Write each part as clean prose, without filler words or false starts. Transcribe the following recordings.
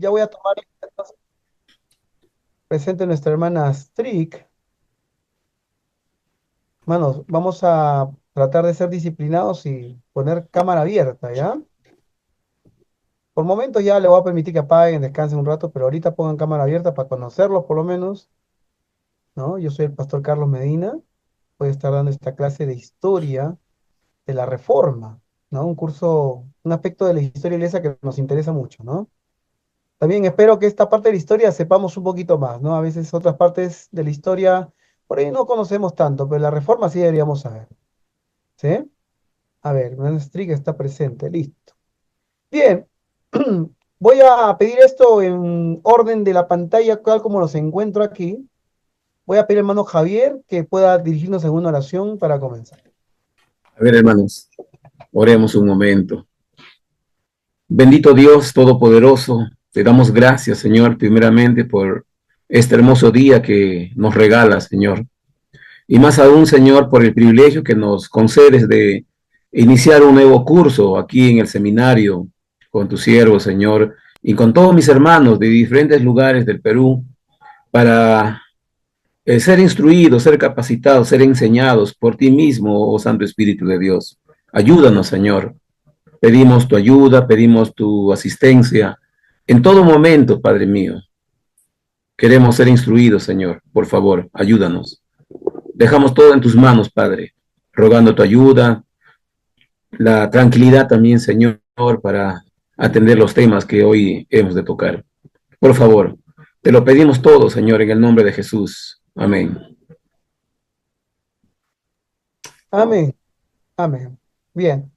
Ya voy a tomar presente nuestra hermana Strick. Manos, vamos a tratar de ser disciplinados y poner cámara abierta, ¿ya? Por momentos ya le voy a permitir que apaguen, descansen un rato, pero ahorita pongan cámara abierta para conocerlos por lo menos, ¿no? Yo soy el pastor Carlos Medina, voy a estar dando esta clase de historia de la Reforma, ¿no? Un curso, un aspecto de la historia inglesa que nos interesa mucho, ¿no? También espero que esta parte de la historia sepamos un poquito más, ¿no? A veces otras partes de la historia por ahí no conocemos tanto, pero la Reforma sí deberíamos saber, ¿sí? A ver, Gran Streak está presente, listo. Bien, voy a pedir esto en orden de la pantalla, tal como los encuentro aquí. Voy a pedir al hermano Javier que pueda dirigirnos en una oración para comenzar. A ver, hermanos, oremos un momento. Bendito Dios Todopoderoso, te damos gracias, Señor, primeramente por este hermoso día que nos regala, Señor. Y más aún, Señor, por el privilegio que nos concedes de iniciar un nuevo curso aquí en el seminario con tu siervo, Señor, y con todos mis hermanos de diferentes lugares del Perú para ser instruidos, ser capacitados, ser enseñados por ti mismo, oh Santo Espíritu de Dios. Ayúdanos, Señor. Pedimos tu ayuda, pedimos tu asistencia en todo momento, Padre mío. Queremos ser instruidos, Señor. Por favor, ayúdanos. Dejamos todo en tus manos, Padre, rogando tu ayuda, la tranquilidad también, Señor, para atender los temas que hoy hemos de tocar. Por favor, te lo pedimos todo, Señor, en el nombre de Jesús. Amén. Amén, amén. Bien,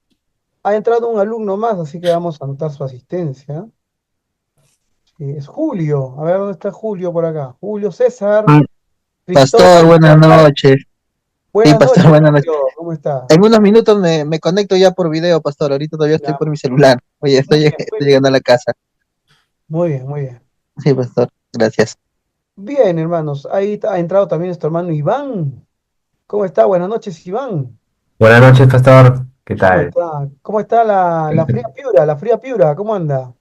ha entrado un alumno más, así que vamos a anotar su asistencia. Sí, es Julio. A ver, ¿dónde está Julio por acá? Julio César Mm, Pastor, Cristóbal buenas Chávez. noches. Sí, Buenas pastor, noches, buenas noches. Julio. ¿Cómo está? En unos minutos me conecto ya por video, pastor. Ahorita todavía estoy Ya, por mi celular. Oye, muy bien, muy estoy bien. llegando a la casa. Muy bien, muy bien. Sí, pastor, gracias. Bien, hermanos. Ahí ha entrado también nuestro hermano Iván. ¿Cómo está? Buenas noches, Iván. Buenas noches, pastor. ¿Qué ¿Cómo tal? está? ¿Cómo está la fría Piura? La fría Piura, ¿cómo anda?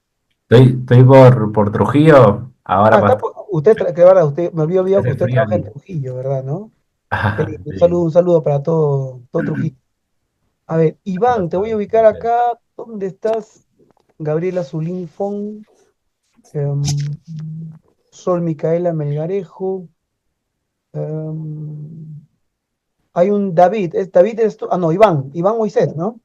Estoy por Trujillo. Ahora, Ah, está pastor, usted, que verdad, usted, me había olvidado que hace usted frío trabaja en aquí. Trujillo, ¿verdad? ¿No? Qué Ajá, lindo. sí. Un saludo para todo Trujillo. A ver, Iván, te voy a ubicar acá. ¿Dónde estás? Gabriela Zulín Fon, em, Sol Micaela Melgarejo. em, Hay un David. David es tú. Ah, no, Iván Moisés, ¿no?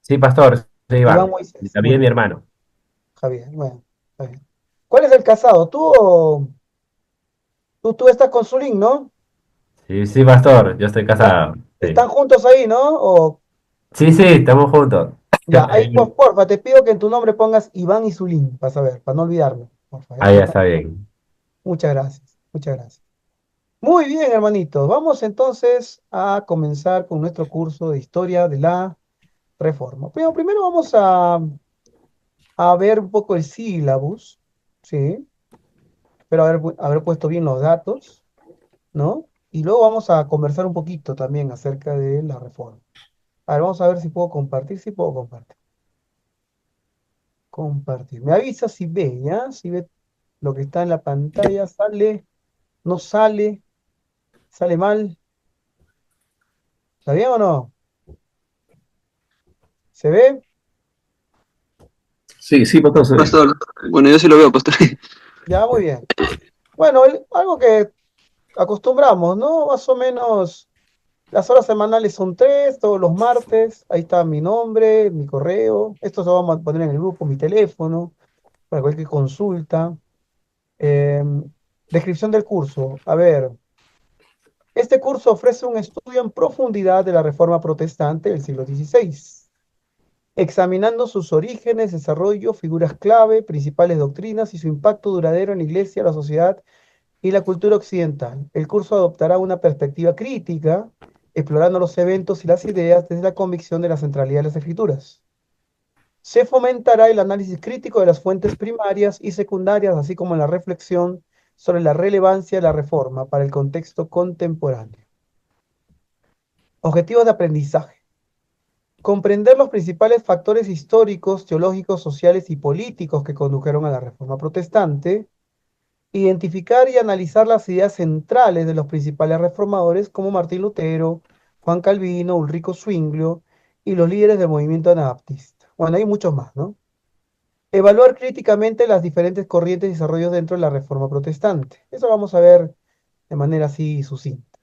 Sí, pastor, soy Iván Iván. Y Moisés. Muy también mi bien, hermano. Javier. Bueno, está bien. ¿Cuál es el casado? ¿Tú o tú estás con Zulín, ¿no? Sí, sí, pastor, yo estoy ¿Están, casado. Sí, están juntos ahí, ¿no? O sí, sí, estamos juntos. ya, ahí pues, porfa, te pido que en tu nombre pongas Iván y Zulín, para saber, para no olvidarme. Porfa, ya. Ahí está bien. Muchas gracias, muchas gracias. Muy bien, hermanitos. Vamos entonces a comenzar con nuestro curso de historia de la Reforma. Pero primero vamos a ver un poco el sílabus, ¿sí? Espero haber puesto bien los datos, ¿no? Y luego vamos a conversar un poquito también acerca de la Reforma. A ver, vamos a ver si puedo compartir, si puedo compartir. Compartir. Me avisa si ve, ¿ya? Si ve lo que está en la pantalla, sale, no sale, sale mal. ¿Está bien o no? ¿Se ve? Sí, sí, pastor, se ve. Pastor, bueno, yo sí lo veo, pastor. Ya, muy bien. Bueno, algo que acostumbramos, ¿no? Más o menos las horas semanales son tres, todos los martes. Ahí está mi nombre, mi correo. Esto se va a poner en el grupo, mi teléfono, para cualquier consulta. Em, Descripción del curso. A ver, este curso ofrece un estudio en profundidad de la Reforma Protestante del siglo XVI, examinando sus orígenes, desarrollo, figuras clave, principales doctrinas y su impacto duradero en la Iglesia, la sociedad y la cultura occidental. El curso adoptará una perspectiva crítica, explorando los eventos y las ideas desde la convicción de la centralidad de las escrituras. Se fomentará el análisis crítico de las fuentes primarias y secundarias, así como la reflexión sobre la relevancia de la reforma para el contexto contemporáneo. Objetivos de aprendizaje. comprender los principales factores históricos, teológicos, sociales y políticos que condujeron a la Reforma Protestante, identificar y analizar las ideas centrales de los principales reformadores como Martín Lutero, Juan Calvino, Ulrico Zwinglio y los líderes del movimiento anabaptista. Bueno, hay muchos más, ¿no? Evaluar críticamente las diferentes corrientes y desarrollos dentro de la Reforma Protestante. Eso vamos a ver de manera así sucinta.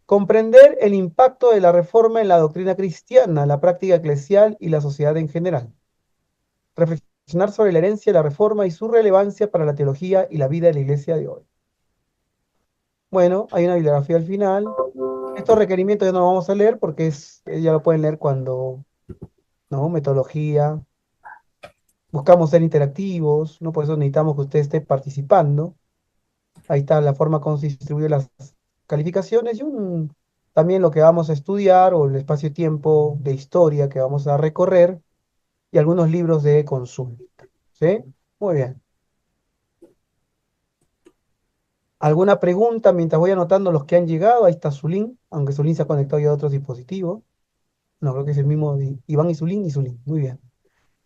Comprender el impacto de la Reforma en la doctrina cristiana, la práctica eclesial y la sociedad en general. Reflexionar sobre la herencia de la Reforma y su relevancia para la teología y la vida de la Iglesia de hoy. Bueno, hay una bibliografía al final. Estos requerimientos ya no los vamos a leer porque ya lo pueden leer cuando, ¿no? Metodología. Buscamos ser interactivos, ¿no? Por eso necesitamos que usted esté participando. Ahí está la forma como se distribuyen las calificaciones y también lo que vamos a estudiar o el espacio-tiempo de historia que vamos a recorrer y algunos libros de consulta. ¿Sí? Muy bien. ¿Alguna pregunta mientras voy anotando los que han llegado? Ahí está Zulín, aunque Zulín se ha conectado ya a otros dispositivos. No, creo que es el mismo de Iván y Zulín. Muy bien.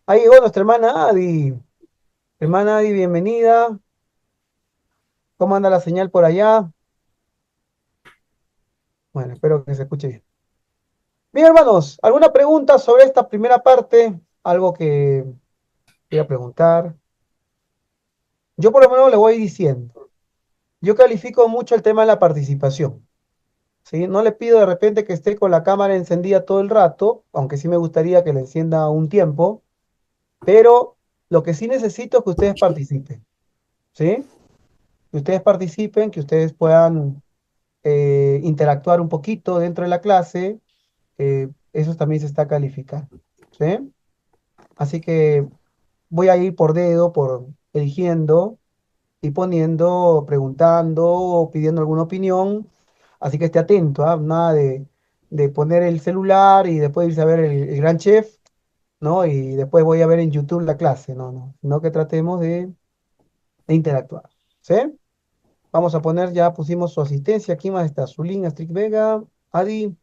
Ahí llegó nuestra hermana Adi. Hermana Adi, bienvenida. ¿Cómo anda la señal por allá? Bueno, espero que se escuche bien. Bien, hermanos, ¿alguna pregunta sobre esta primera parte? Algo que quiera preguntar. Yo por lo menos le voy diciendo. Yo califico mucho el tema de la participación. ¿Sí? No le pido de repente que esté con la cámara encendida todo el rato, aunque sí me gustaría que le encienda un tiempo, pero lo que sí necesito es que ustedes participen. ¿Sí? Que ustedes participen, que ustedes puedan interactuar un poquito dentro de la clase. Eso también se está calificando. ¿Sí? Así que voy a ir por dedo, por eligiendo y poniendo, preguntando o pidiendo alguna opinión. Así que esté atento, ¿ah? Nada de poner el celular y después irse a ver el Gran Chef, ¿no? Y después voy a ver en YouTube la clase, no. Sino que tratemos de interactuar. ¿Sí? Vamos a poner, ya pusimos su asistencia. Aquí más está Zulín, Astrid Vega, Adi,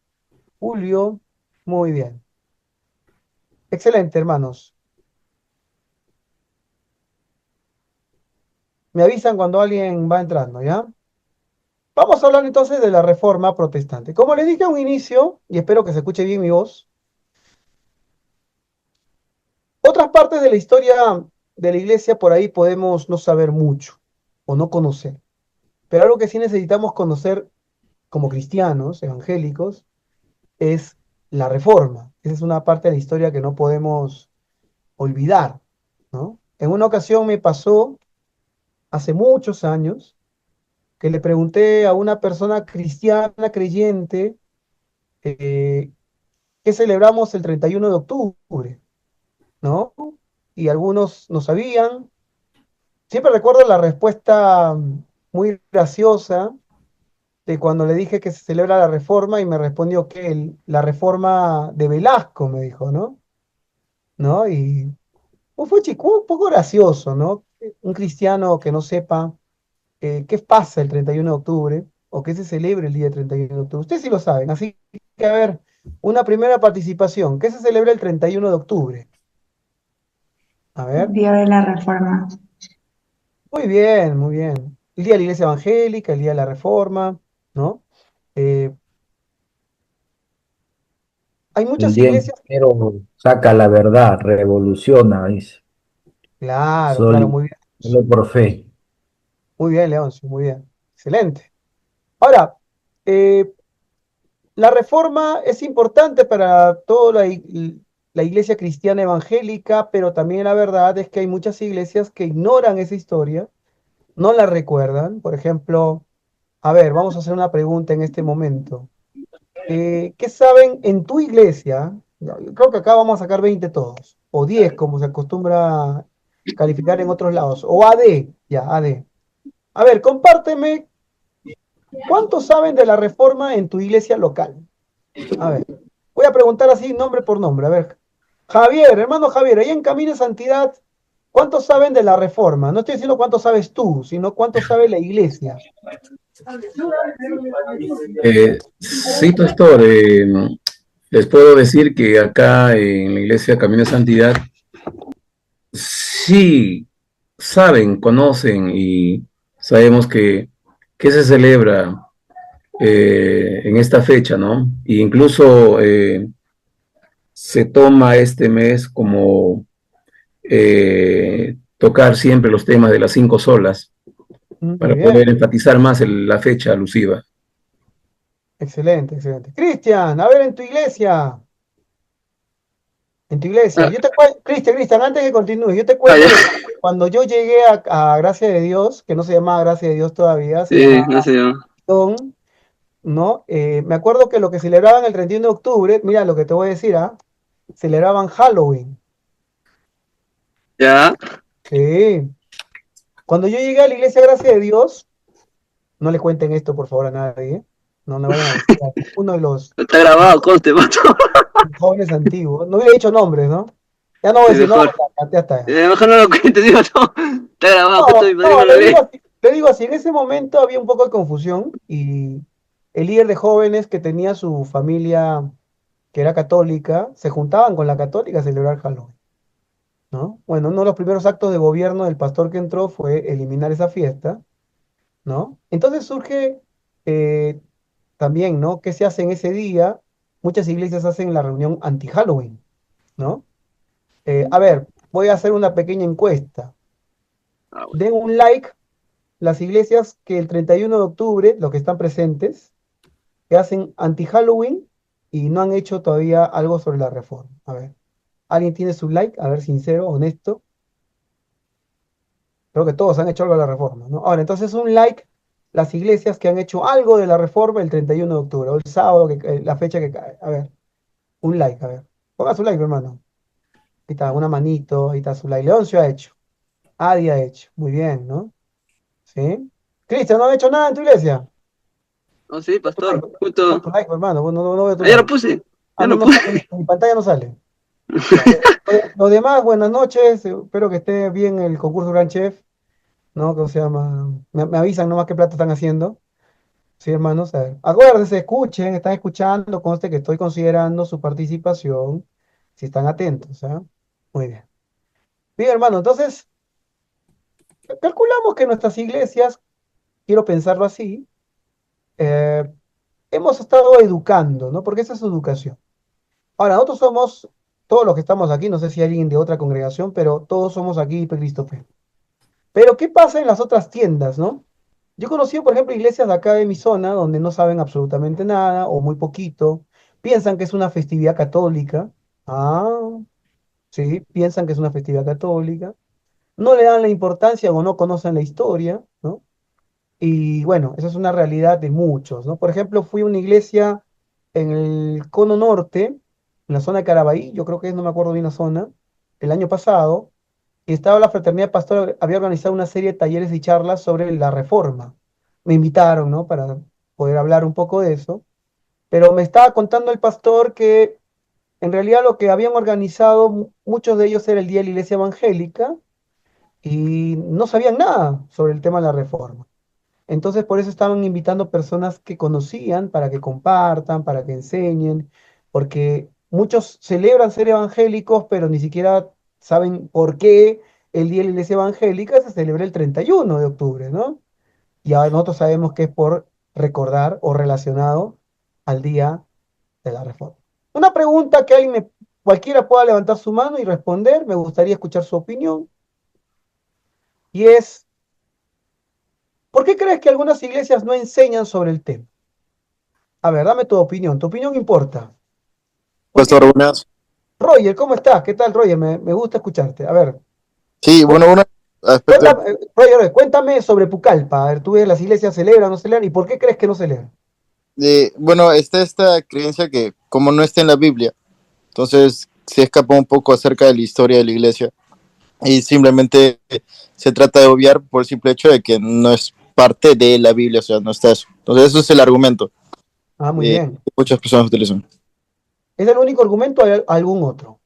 Julio. Muy bien. Excelente, hermanos. Me avisan cuando alguien va entrando, ¿ya? Vamos a hablar entonces de la Reforma Protestante. Como les dije a un inicio, y espero que se escuche bien mi voz, otras partes de la historia de la Iglesia por ahí podemos no saber mucho o no conocer. Pero algo que sí necesitamos conocer como cristianos evangélicos es la Reforma. Esa es una parte de la historia que no podemos olvidar, ¿no? En una ocasión me pasó, hace muchos años, que le pregunté a una persona cristiana creyente, eh, ¿qué celebramos el 31 de octubre? ¿No? Y algunos no sabían. Siempre recuerdo la respuesta muy graciosa de cuando le dije que se celebra la Reforma y me respondió que la Reforma de Velasco, me dijo, ¿no? ¿No? Y fue chico, un poco gracioso, ¿no? Un cristiano que no sepa qué pasa el 31 de octubre o qué se celebra el día 31 de octubre. Ustedes sí lo saben, así que a ver, una primera participación. ¿Qué se celebra el 31 de octubre? A ver. Día de la Reforma. Muy bien, muy bien. El día de la Iglesia Evangélica, el día de la Reforma, ¿no? Eh, hay El muchas día en que iglesias, Nero saca la verdad, revoluciona, dice. claro, claro, Solo por fe. muy bien, Leoncio, muy bien. Excelente. Ahora, eh, la Reforma es importante para toda la iglesia cristiana evangélica, pero también la verdad es que hay muchas iglesias que ignoran esa historia, no la recuerdan. Por ejemplo, a ver, vamos a hacer una pregunta en este momento. ¿Qué saben en tu iglesia? Yo creo que acá vamos a sacar 20 todos, o 10 como se acostumbra a calificar en otros lados, o AD, ya, AD. A ver, compárteme, ¿cuántos saben de la reforma en tu iglesia local? A ver, voy a preguntar así nombre por nombre. A ver, Javier, hermano Javier, ahí en Camino de Santidad, ¿cuántos saben de la reforma? No estoy diciendo cuánto sabes tú, sino cuánto sabe la iglesia. Sí, pastor, Les puedo decir que acá en la iglesia Camino de Santidad sí saben, conocen y sabemos que se celebra en esta fecha, ¿no? E incluso se toma este mes como tocar siempre los temas de las 5 solas Muy para bien, poder enfatizar más la fecha alusiva. excelente, excelente. Cristian, a ver, en tu iglesia, Ah, yo te cuento, Cristian, antes que continúes, yo te ya. cuento que cuando yo llegué a Gracia de Dios, que no se llamaba Gracia de Dios todavía, se Sí, llamaba no sé yo. Don, ¿no? Me acuerdo que lo que celebraban el 31 de octubre, mira lo que te voy a decir, ¿ah? Celebraban Halloween. Ya. Sí. Cuando yo llegué a la iglesia Gracia de Dios, no le cuenten esto por favor a nadie, ¿eh? No, no vayan a decir a uno de los Está grabado, conste, mato. jóvenes antiguos, no hubiera dicho nombres, ¿no? Ya no voy a Sí, decir nombres, mejor. ya está. Mejor no lo cuentes, digo, no. Está grabado, justo No, mi padrino no, lo ve. le digo así, en ese momento había un poco de confusión y el líder de jóvenes que tenía su familia que era católica, se juntaban con la católica a celebrar Halloween, ¿no? Bueno, uno de los primeros actos de gobierno del pastor que entró fue eliminar esa fiesta, ¿no? Entonces surge eh, también, ¿no? ¿Qué se hace en ese día? Muchas iglesias hacen la reunión anti-Halloween, ¿no? A ver, voy a hacer una pequeña encuesta. Ah, bueno. Den un like las iglesias que el 31 de octubre, los que están presentes, que hacen anti-Halloween y no han hecho todavía algo sobre la reforma. A ver, ¿alguien tiene su like? A ver, sincero, honesto. Creo que todos han hecho algo de la reforma, ¿no? Ahora, entonces un like las iglesias que han hecho algo de la reforma el 31 de octubre, o el sábado, la fecha que cae. A ver, un like, a ver. Ponga su like, hermano. Ahí está, una manito, ahí está su like. Leoncio ha hecho. Adi ha hecho. Muy bien, ¿no? ¿Sí? Cristian, ¿no ha hecho nada en tu iglesia? No, sí, Tu like, pastor. pon Justo. tu like, hermano. No veo tu Ayer lo like. puse. Ah, Ya no, lo no puse. sale, en mi pantalla no sale. Ya. Lo demás, buenas noches. Espero que esté bien el concurso Gran Chef, ¿no? ¿Cómo se llama? Me avisan nomás qué plato están haciendo. Sí, hermanos. A ver. Acuérdense, escuchen, están escuchando, conste que estoy considerando su participación, si están atentos, ¿ah? Muy bien. Bien, hermano, entonces, calculamos que nuestras iglesias, quiero pensarlo así, eh, hemos estado educando, ¿no? Porque esa es su educación. Ahora, nosotros somos, todos los que estamos aquí, no sé si hay alguien de otra congregación, pero todos somos aquí Christopher. Pero, ¿qué pasa en las otras tiendas, no? Yo he conocido, por ejemplo, iglesias de acá de mi zona donde no saben absolutamente nada o muy poquito, piensan que es una festividad católica. Ah, sí, piensan que es una festividad católica. No le dan la importancia o no conocen la historia, ¿no? Y bueno, esa es una realidad de muchos, ¿no? Por ejemplo, fui a una iglesia en el Cono Norte, en la zona de Carabalí, yo creo que es, no me acuerdo bien la zona, el año pasado, y estaba la Fraternidad Pastora, había organizado una serie de talleres y charlas sobre la reforma. Me invitaron, ¿no? Para poder hablar un poco de eso, pero me estaba contando el pastor que en realidad lo que habían organizado, muchos de ellos era el Día de la Iglesia Evangélica, y no sabían nada sobre el tema de la reforma. Entonces, por eso estaban invitando personas que conocían para que compartan, para que enseñen, porque muchos celebran ser evangélicos, pero ni siquiera saben por qué el Día de la Iglesia Evangélica se celebra el 31 de octubre, ¿no? Y ahora nosotros sabemos que es por recordar o relacionado al Día de la Reforma. Una pregunta que cualquiera pueda levantar su mano y responder, me gustaría escuchar su opinión, y es, ¿por qué crees que algunas iglesias no enseñan sobre el tema? A ver, dame tu opinión importa. ¿Por qué? Pastor, buenas. Roger, ¿cómo estás? ¿Qué tal, Roger? Me gusta escucharte. A ver, Sí, cu- bueno, un aspecto, Roger, cuéntame sobre Pucallpa. A ver, tú ves las iglesias celebran, no celebran, ¿y por qué crees que no celebran? bueno, está esta creencia que como no está en la Biblia, entonces se escapa un poco acerca de la historia de la iglesia y simplemente se trata de obviar por el simple hecho de que no es parte de la Biblia, o sea, no está eso. Entonces eso es el argumento Ah, muy que bien. muchas personas utilizan. ¿Es el único argumento o hay algún otro?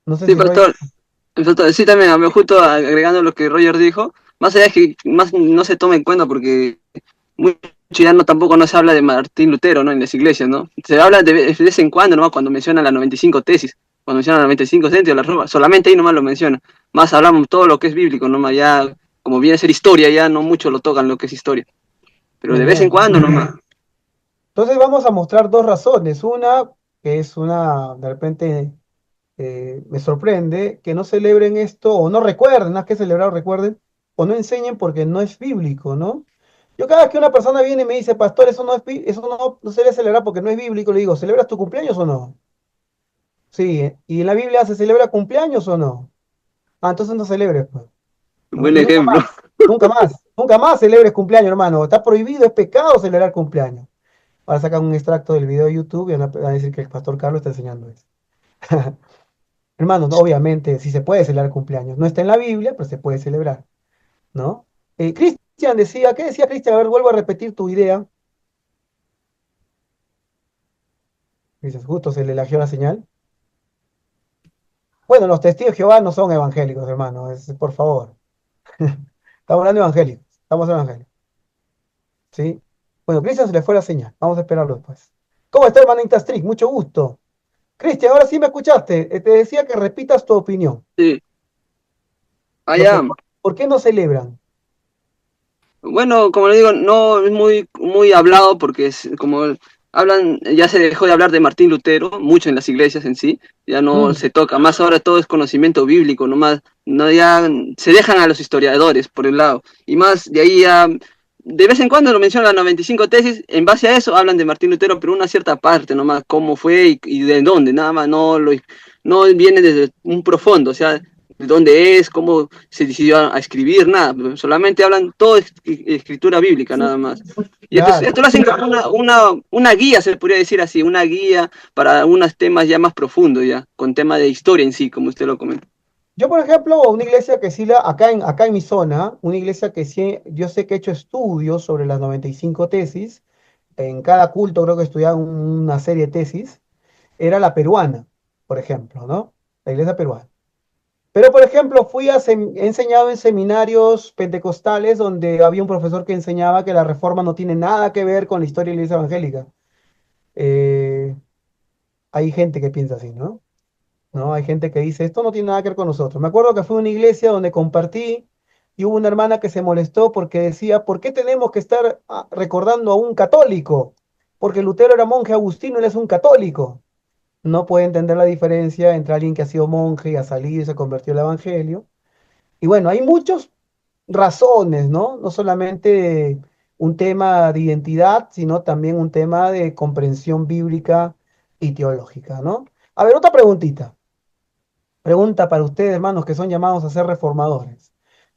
No sé Sí, si Roger. pastor. Sí, también, a ver, justo agregando lo que Roger dijo, más allá de que más no se tome en cuenta porque ya no tampoco no se habla de Martín Lutero, ¿no? En las iglesias, ¿no? Se habla de vez en cuando, ¿no? Cuando mencionan las 95 tesis, cuando mencionan las 95 tesis de la Roma, solamente ahí nomás lo mencionan. Más hablamos todo lo que es bíblico, nomás ya, como viene a ser historia, ya no mucho lo tocan lo que es historia. Pero Muy de vez en bien. cuando nomás. Entonces vamos a mostrar dos razones. Una, que es una, de repente, me sorprende que no celebren esto, o no recuerden, más que celebrar, recuerden, o no enseñen porque no es bíblico, ¿no? Yo cada vez que una persona viene y me dice, pastor, eso no es, eso no se debe celebrar porque no es bíblico, le digo, ¿celebras tu cumpleaños o no? Sí, ¿y en la Biblia se celebra cumpleaños o no? Ah, entonces no celebres, pues, ¿no? Buen Y nunca ejemplo. más, nunca más celebres cumpleaños, hermano. Está prohibido, es pecado celebrar cumpleaños. Ahora sacan un extracto del video de YouTube y van a decir que el pastor Carlos está enseñando eso. Hermanos, no, obviamente, sí se puede celebrar cumpleaños. No está en la Biblia, pero se puede celebrar, ¿no? Cristian decía, ¿qué decía Cristian? A ver, vuelvo a repetir tu idea. Dices, justo se le lagió la señal. Bueno, los testigos de Jehová no son evangélicos, hermano, por favor. Estamos hablando de evangélicos, estamos evangélicos, ¿sí? Bueno, Cristian se le fue la señal, vamos a esperarlo después. ¿Cómo está, hermanita Strick? Mucho gusto. Cristian, ahora sí me escuchaste. Te decía que repitas tu opinión. Sí. Lo Allá. que, ¿por qué no celebran? Bueno, como le digo, no es muy hablado porque es como hablan, ya se dejó de hablar de Martín Lutero, mucho en las iglesias en sí, ya no Mm, se toca, más ahora todo es conocimiento bíblico, nomás, no ya se dejan a los historiadores por el lado, y más de ahí ya, de vez en cuando lo mencionan las 95 tesis, en base a eso hablan de Martín Lutero, pero una cierta parte nomás, cómo fue y de dónde, nada más, no viene desde un profundo, o sea, de dónde es, cómo se decidió a escribir, nada, solamente hablan todo escritura bíblica, nada más. Y entonces claro. esto lo hacen como una guía, se podría decir así, una guía para algunos temas ya más profundos, ya, con tema de historia en sí, como usted lo comenta. Yo, por ejemplo, una iglesia que sí, acá en mi zona, una iglesia que sí, yo sé que he hecho estudios sobre las 95 tesis, en cada culto creo que estudiaban una serie de tesis, era la peruana, por ejemplo, ¿no? La iglesia peruana. Pero, por ejemplo, he enseñado en seminarios pentecostales donde había un profesor que enseñaba que la reforma no tiene nada que ver con la historia de la iglesia evangélica. Eh, Hay gente que piensa así, ¿no? ¿No? Hay gente que dice, esto no tiene nada que ver con nosotros. Me acuerdo que fue una iglesia donde compartí y hubo una hermana que se molestó porque decía, ¿por qué tenemos que estar recordando a un católico? Porque Lutero era monje agustino, él es un católico. No puede entender la diferencia entre alguien que ha sido monje y ha salido y se convirtió al evangelio. Y bueno, hay muchas razones, ¿no? No solamente un tema de identidad, sino también un tema de comprensión bíblica y teológica, ¿no? A ver, otra preguntita. Pregunta para ustedes, hermanos, que son llamados a ser reformadores.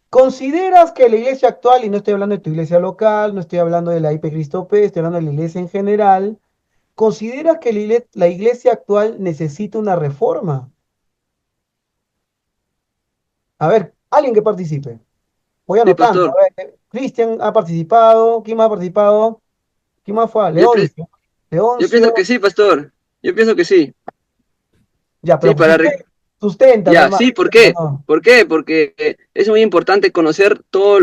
¿Consideras que la iglesia actual, y no estoy hablando de tu iglesia local, no estoy hablando de la IP Cristo P, estoy hablando de la iglesia en general, ¿consideras que la iglesia actual necesita una reforma? A ver, alguien que participe. Voy Sí, anotando. A pastor. ver, Cristian ha participado. ¿Quién más ha participado? ¿Quién más fue? Yo, pi- Leoncio. yo pienso Leoncio. que sí, pastor. Yo pienso que sí. Ya, Sí, pero susténtame, ya, hermano. sí, ¿por No, qué? no. ¿Por qué? Porque es muy importante conocer todo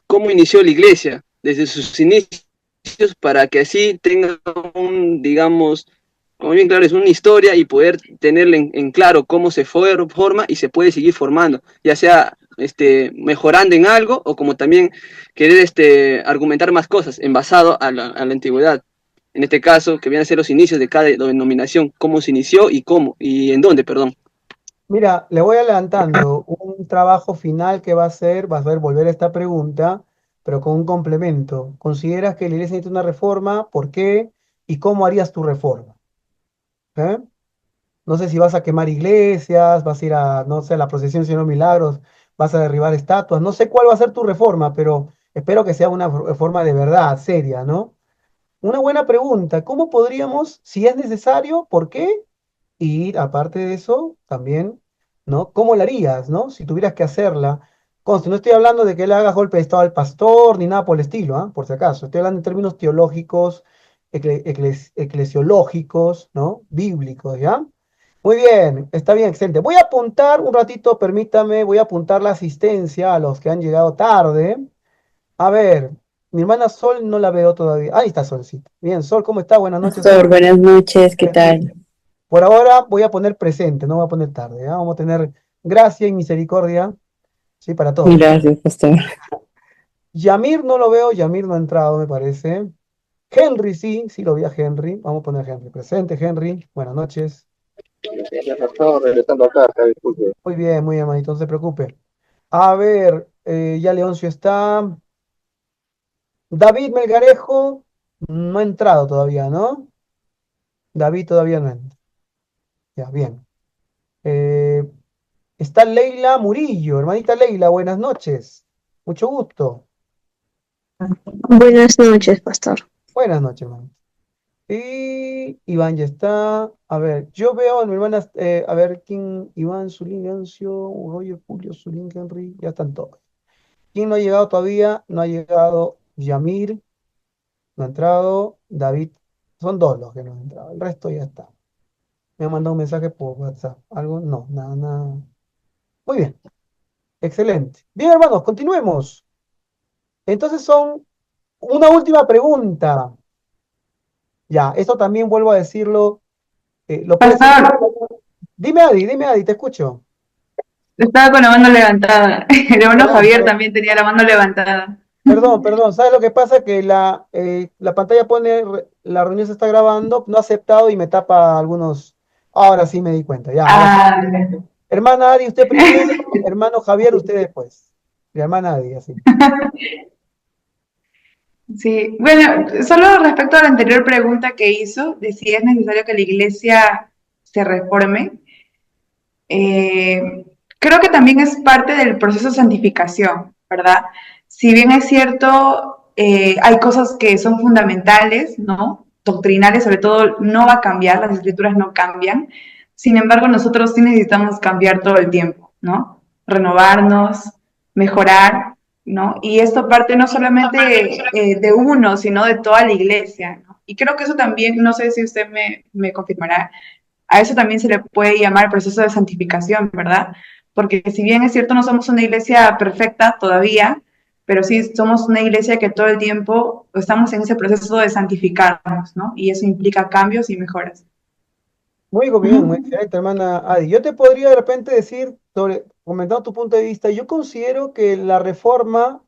cómo inició la iglesia, desde sus inicios, para que así tenga digamos, como bien claro, es una historia y poder tenerle en claro cómo se forma y se puede seguir formando, ya sea mejorando en algo o como también querer argumentar más cosas en basado a la antigüedad. En este caso, que vienen a ser los inicios de cada denominación, cómo se inició y cómo, y en dónde, perdón. Mira, le voy adelantando un trabajo final que va a ser volver a esta pregunta, pero con un complemento. ¿Consideras que la iglesia necesita una reforma? ¿Por qué? ¿Y cómo harías tu reforma? ¿Eh? No sé si vas a quemar iglesias, vas a ir a, no sé, a la procesión Señor Milagros, vas a derribar estatuas, no sé cuál va a ser tu reforma, pero espero que sea una reforma de verdad, seria, ¿no? Una buena pregunta, ¿cómo podríamos, si es necesario, por qué? Y aparte de eso, también, ¿no? ¿Cómo la harías, ¿no? Si tuvieras que hacerla. Conste, no estoy hablando de que le hagas golpe de estado al pastor ni nada por el estilo, ¿ah? Por si acaso. Estoy hablando en términos teológicos, eclesiológicos, ¿no? Bíblicos, ¿ya? Muy bien, está bien, excelente. Voy a apuntar un ratito, permítame, voy a apuntar la asistencia a los que han llegado tarde. A ver, Mi hermana Sol no la veo todavía. Ahí está Solcita. Bien, Sol, ¿cómo está? Buenas noches, Sol. Pastor, buenas noches, ¿qué tal? Por ahora voy a poner presente, no voy a poner tarde. ¿Ya? Vamos a tener gracia y misericordia, sí, para todos. Gracias, pastor. Yamir no lo veo, Yamir no ha entrado, me parece. Henry sí, sí lo vi a Henry. Vamos a poner Henry presente, Henry. Buenas noches. Regresando acá, disculpe. Muy bien, manito, no se preocupe. A ver, ya Leoncio está. David Melgarejo no ha entrado todavía, ¿no? David todavía no entra. Ya, bien. Eh, está Leila Murillo, hermanita Leila, buenas noches. Mucho gusto. Buenas noches, pastor. Buenas noches, hermano. Y Iván ya está. A ver, yo veo a mi hermana, a ver, ¿quién? Iván, Zulín, Leoncio, Roger, Julio, Zulín, Henry, ya están todos. ¿Quién no ha llegado todavía? No ha llegado Yamir, no ha entrado. David, son dos los que no han entrado. El resto ya está. Me ha mandado un mensaje por WhatsApp. ¿Algo? No, nada, nada. Muy bien, excelente. Bien, hermanos, continuemos. Entonces son una última pregunta. Ya, esto también vuelvo a decirlo. Lo puedes... Pastor, Dime, Adi, te escucho. estaba con la mano levantada. El hermano Perdón, Javier perdón. también tenía la mano levantada. Perdón. ¿Sabes lo que pasa? Que la pantalla pone, la reunión se está grabando, no ha aceptado y me tapa algunos. Ahora sí me di cuenta, ya. Ah, Hermana Adi, usted primero, hermano Javier, usted después. Y hermana Adi, así. sí. Bueno, solo respecto a la anterior pregunta que hizo, de si es necesario que la iglesia se reforme, creo que también es parte del proceso de santificación, ¿verdad? Si bien es cierto, hay cosas que son fundamentales, ¿no? Doctrinales, sobre todo, no va a cambiar, las escrituras no cambian. Sin embargo, nosotros sí necesitamos cambiar todo el tiempo, ¿no? Renovarnos, mejorar, ¿no? Y esto parte no solamente de uno, sino de toda la iglesia, ¿no? Y creo que eso también, no sé si usted me confirmará, a eso también se le puede llamar proceso de santificación, ¿verdad? Porque si bien es cierto, no somos una iglesia perfecta todavía, pero sí somos una iglesia que todo el tiempo estamos en ese proceso de santificarnos, ¿no? Y eso implica cambios y mejoras. Muy bien, muy excelente, hermana Adi. Yo te podría de repente decir, comentando tu punto de vista, yo considero que la reforma,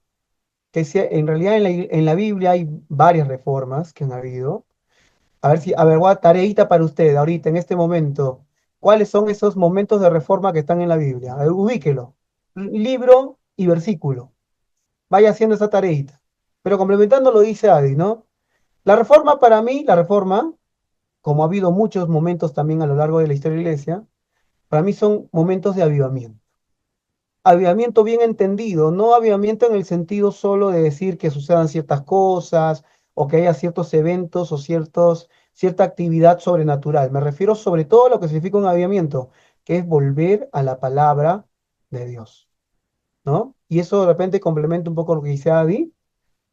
en realidad en la Biblia hay varias reformas que han habido. A ver, tareita para usted, ahorita, en este momento. ¿Cuáles son esos momentos de reforma que están en la Biblia? A ver, ubíquelo. Libro y versículo. Vaya haciendo esa tareita. Pero complementando lo dice Adi, ¿no? La reforma para mí, como ha habido muchos momentos también a lo largo de la historia de la iglesia, para mí son momentos de avivamiento. Avivamiento bien entendido, no avivamiento en el sentido solo de decir que sucedan ciertas cosas o que haya ciertos eventos o cierta actividad sobrenatural. Me refiero sobre todo a lo que significa un avivamiento, que es volver a la palabra de Dios, ¿no? Y eso de repente complementa un poco lo que dice Adi.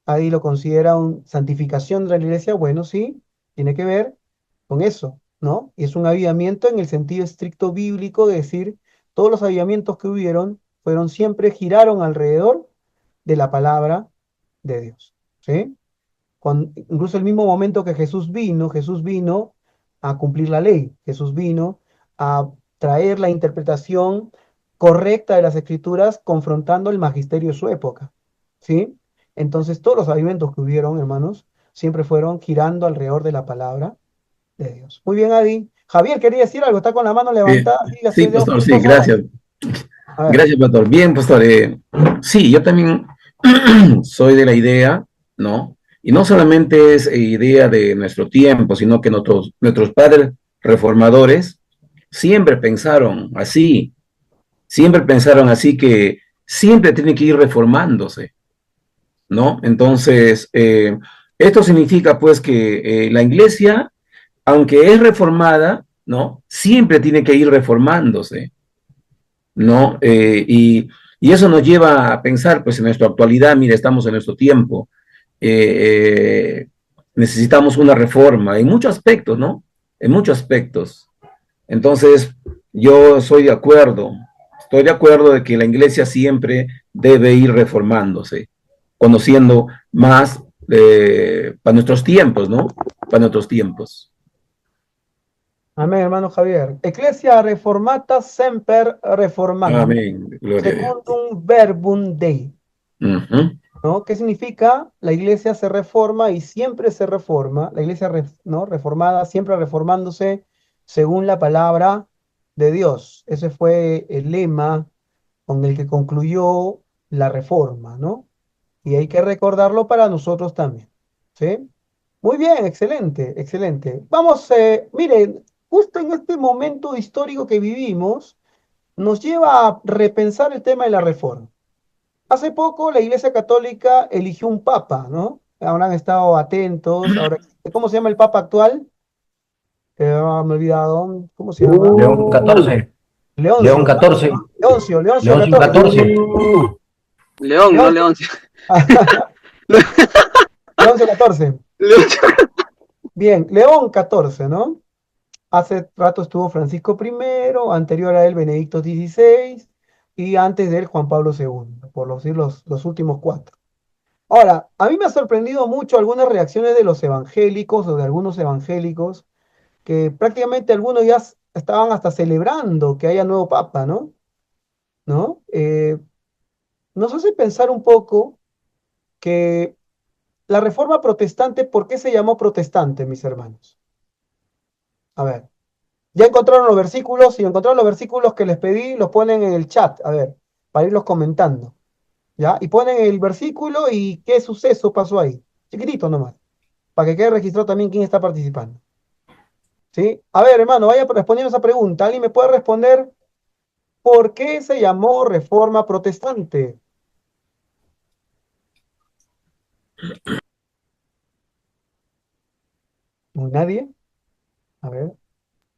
Adi lo considera una santificación de la iglesia. Bueno, sí, tiene que ver con eso, ¿no? Y es un avivamiento en el sentido estricto bíblico de decir, todos los avivamientos que hubieron giraron alrededor de la palabra de Dios, ¿sí? Incluso el mismo momento que Jesús vino a cumplir la ley, Jesús vino a traer la interpretación correcta de las escrituras confrontando el magisterio de su época, ¿sí? Entonces todos los avivamientos que hubieron, hermanos, siempre fueron girando alrededor de la palabra de Dios. Muy bien, Adi. Javier, quería decir algo, está con la mano levantada. Sí, pastor, sí, gracias. Gracias, pastor. Bien, pastor. Sí, yo también soy de la idea, ¿no? Y no solamente es idea de nuestro tiempo, sino que nuestros padres reformadores siempre pensaron así que siempre tiene que ir reformándose, ¿no? Entonces, esto significa pues que la iglesia, aunque es reformada, ¿no? Siempre tiene que ir reformándose, ¿no? Y eso nos lleva a pensar, pues en nuestra actualidad, mira, estamos en nuestro tiempo, necesitamos una reforma en muchos aspectos, ¿no? En muchos aspectos. Entonces, yo estoy de acuerdo de que la iglesia siempre debe ir reformándose, conociendo más para nuestros tiempos, ¿no? Para nuestros tiempos. Amén, hermano Javier. Ecclesia reformata semper reformanda. Amén. Gloria a Dios. Secundum verbum Dei. ¿No? ¿Qué significa? La iglesia se reforma y siempre se reforma. La iglesia, ¿no? Reformada, siempre reformándose según la palabra de Dios. Ese fue el lema con el que concluyó la reforma, ¿no? Y hay que recordarlo para nosotros también. ¿Sí? Muy bien, excelente, excelente. Vamos, miren, justo en este momento histórico que vivimos, nos lleva a repensar el tema de la reforma. Hace poco la Iglesia Católica eligió un papa, ¿no? Habrán estado atentos. Ahora, ¿cómo se llama el papa actual? Me he olvidado. ¿Cómo se llama? León 14. Leoncio. León 14. Leoncio León 14. 14. León, no Leoncio. Leoncio 14. Leoncio. Bien, León 14, ¿no? Hace rato estuvo Francisco I, anterior a él Benedicto XVI y antes de él Juan Pablo II, por decir los últimos 4. Ahora, a mí me ha sorprendido mucho algunas reacciones de los evangélicos o de algunos evangélicos que prácticamente algunos ya estaban hasta celebrando que haya nuevo papa, ¿no? ¿No? Nos hace pensar un poco que la reforma protestante, ¿por qué se llamó protestante, mis hermanos? A ver, ya encontraron los versículos, si encontraron los versículos que les pedí, los ponen en el chat, a ver, para irlos comentando, ¿ya? Y ponen el versículo y qué suceso pasó ahí, chiquitito nomás, para que quede registrado también quién está participando. ¿Sí? A ver, hermano, vaya respondiendo esa pregunta. ¿Alguien me puede responder por qué se llamó Reforma Protestante? ¿Nadie? A ver.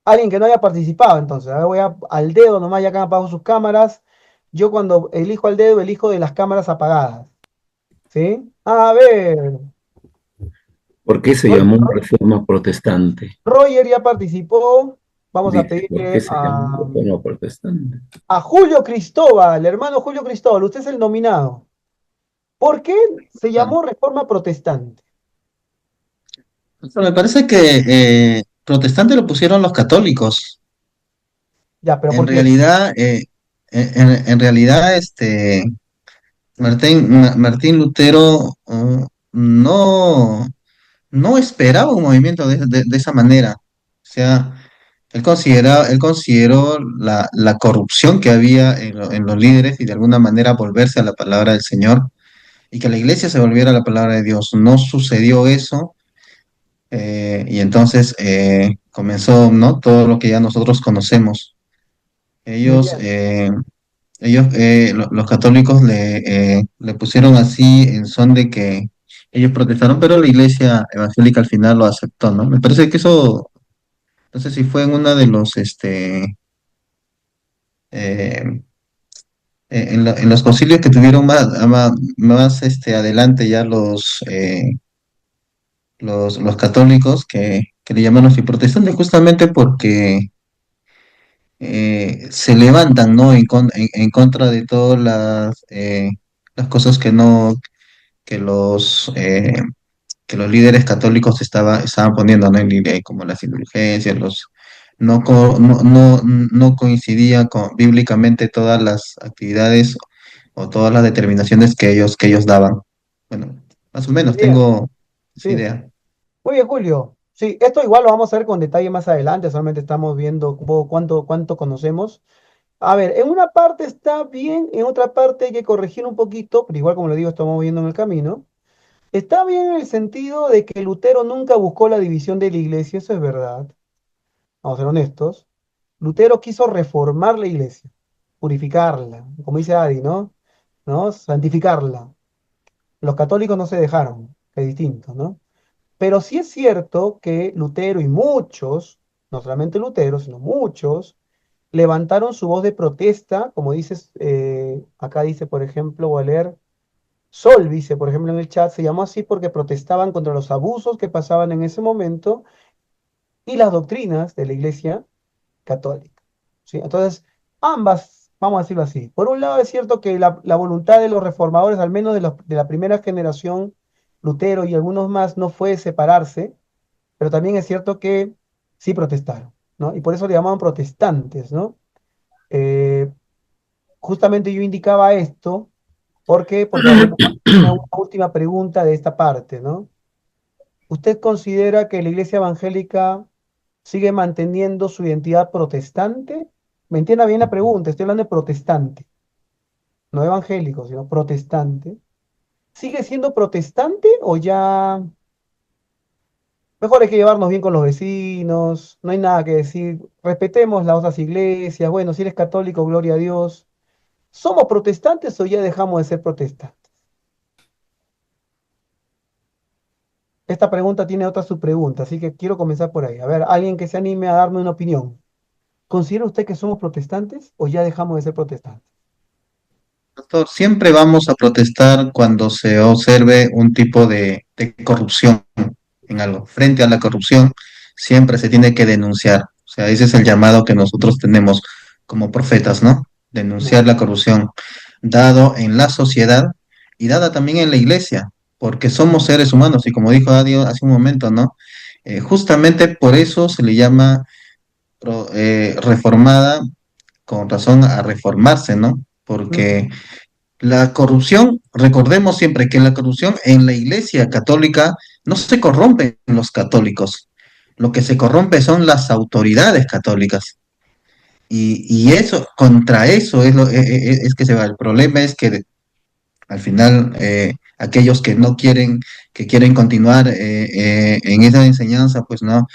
Alguien que no haya participado, entonces. A ver, voy al dedo nomás, ya que han apagado sus cámaras. Yo cuando elijo al dedo, elijo de las cámaras apagadas. ¿Sí? A ver. ¿Por qué se llamó reforma protestante? Roger ya participó. Vamos a Dice, ¿por qué pedirle se llamó reforma protestante? a Julio Cristóbal, hermano Julio Cristóbal, usted es el nominado. ¿Por qué se llamó Reforma Protestante? Me parece que protestante lo pusieron los católicos. Ya, pero En ¿por qué? realidad, en realidad, Martín Lutero no, no esperaba un movimiento de esa manera. O sea, él consideró la corrupción que había en los líderes y de alguna manera volverse a la palabra del Señor y que la iglesia se volviera a la palabra de Dios. No sucedió eso. Y entonces comenzó, ¿no? Todo lo que ya nosotros conocemos. Muy Ellos, bien. los católicos le pusieron así en son de que ellos protestaron, pero la iglesia evangélica al final lo aceptó, ¿no? Me parece que eso, no sé si fue en una de los, eh, en los concilios que tuvieron más adelante ya los católicos que le llamaron así protestantes justamente porque se levantan, ¿no? En contra de todas las cosas que no, que los, eh, que los líderes católicos estaban poniendo, ¿no? En la ley, como las indulgencias, no coincidían bíblicamente todas las actividades o todas las determinaciones que ellos daban. Bueno, más o Muy menos bien. tengo esa Sí. idea. Muy bien, Julio. Sí, esto igual lo vamos a ver con detalle más adelante, solamente estamos viendo un poco cuánto conocemos. A ver, en una parte está bien, en otra parte hay que corregir un poquito, pero igual como le digo, estamos viendo en el camino. Está bien en el sentido de que Lutero nunca buscó la división de la iglesia, eso es verdad. Vamos a ser honestos. Lutero quiso reformar la iglesia, purificarla, como dice Adi, ¿no? ¿No? Santificarla. Los católicos no se dejaron, que es distinto, ¿no? Pero sí es cierto que Lutero y muchos, no solamente Lutero, sino muchos, levantaron su voz de protesta, como dices, acá dice, por ejemplo, voy a leer, Sol dice, por ejemplo, en el chat, se llamó así porque protestaban contra los abusos que pasaban en ese momento y las doctrinas de la Iglesia católica. ¿Sí? Entonces, ambas vamos a decirlo así. Por un lado es cierto que la voluntad de los reformadores, al menos de la primera generación, Lutero y algunos más, no fue separarse, pero también es cierto que sí protestaron, ¿no? Y por eso le llamaban protestantes, ¿no? Eh, Justamente yo indicaba esto, ¿por qué? Porque habría una última pregunta de esta parte, ¿no? ¿Usted considera que la Iglesia Evangélica sigue manteniendo su identidad protestante? Me entienda bien la pregunta, estoy hablando de protestante, no evangélico, sino protestante. ¿Sigue siendo protestante o ya mejor hay que llevarnos bien con los vecinos? No hay nada que decir, respetemos las otras iglesias, bueno, si eres católico, gloria a Dios. ¿Somos protestantes o ya dejamos de ser protestantes? Esta pregunta tiene otra subpregunta, así que quiero comenzar por ahí. A ver, alguien que se anime a darme una opinión. ¿Considera usted que somos protestantes o ya dejamos de ser protestantes? Pastor, siempre vamos a protestar cuando se observe un tipo de corrupción en algo. Frente a la corrupción, siempre se tiene que denunciar. O sea, ese es el llamado que nosotros tenemos como profetas, ¿no? Denunciar No. la corrupción, dado en la sociedad y dada también en la iglesia, porque somos seres humanos y como dijo Adio hace un momento, ¿no? Justamente por eso se le llama reformada, con razón a reformarse, ¿no? Ujú. Porque la corrupción, recordemos siempre que la corrupción en la Iglesia Católica no se corrompen los católicos, lo que se corrompe son las autoridades católicas. Y eso, contra eso es que se va. El problema es que al final aquellos que no quieren, que quieren continuar en esa enseñanza, pues no,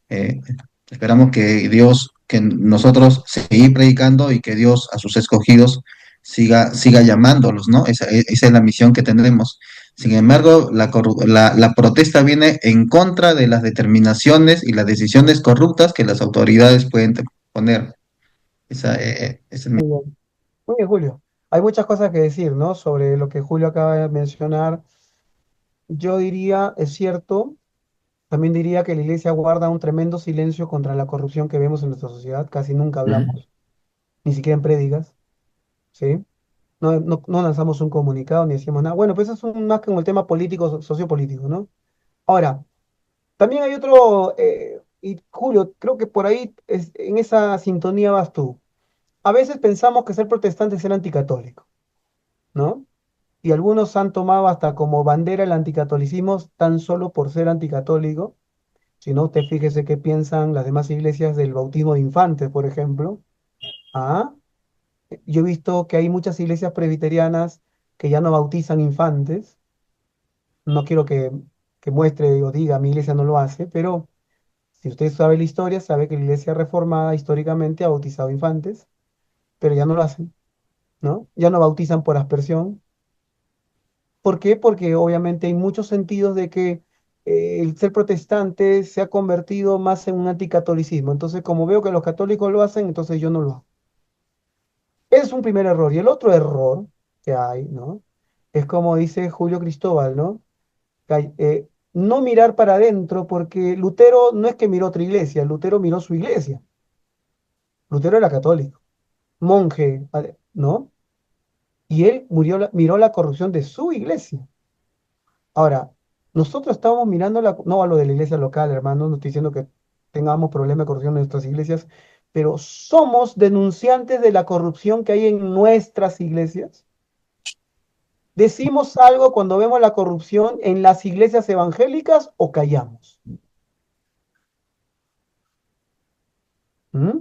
eh, esperamos que Dios, que nosotros seguir predicando y que Dios a sus escogidos siga llamándolos, ¿no? Esa es la misión que tendremos. Sin embargo, la protesta viene en contra de las determinaciones y las decisiones corruptas que las autoridades pueden poner. Esa es mi... Muy bien. Muy bien, Julio. Hay muchas cosas que decir, ¿no? Sobre lo que Julio acaba de mencionar. Yo diría, es cierto, también diría que la iglesia guarda un tremendo silencio contra la corrupción que vemos en nuestra sociedad. Casi nunca hablamos, ni siquiera en prédicas, ¿sí? No lanzamos un comunicado ni decimos nada. Bueno, pues eso es más que en el tema político, sociopolítico, ¿no? Ahora, también hay otro, y Julio, creo que por ahí en esa sintonía vas tú. A veces pensamos que ser protestante es ser anticatólico, ¿no? Y algunos han tomado hasta como bandera el anticatolicismo tan solo por ser anticatólico. Si no, usted fíjese qué piensan las demás iglesias del bautismo de infantes, por ejemplo. Ah, yo he visto que hay muchas iglesias presbiterianas que ya no bautizan infantes. No quiero que muestre o diga mi iglesia no lo hace, pero si usted sabe la historia, sabe que la iglesia reformada históricamente ha bautizado infantes, pero ya no lo hacen, ¿no? Ya no bautizan por aspersión. ¿Por qué? Porque obviamente hay muchos sentidos de que el ser protestante se ha convertido más en un anticatolicismo. Entonces, como veo que los católicos lo hacen, entonces yo no lo hago. Es un primer error. Y el otro error que hay, ¿no? Es como dice Julio Cristóbal, ¿no? No mirar para adentro, porque Lutero no es que miró otra iglesia, Lutero miró su iglesia. Lutero era católico, monje, ¿no? Y él miró la corrupción de su iglesia. Ahora, nosotros estamos mirando no a lo de la iglesia local, hermano, no estoy diciendo que tengamos problemas de corrupción en nuestras iglesias, pero somos denunciantes de la corrupción que hay en nuestras iglesias. ¿Decimos algo cuando vemos la corrupción en las iglesias evangélicas o callamos? ¿Mm?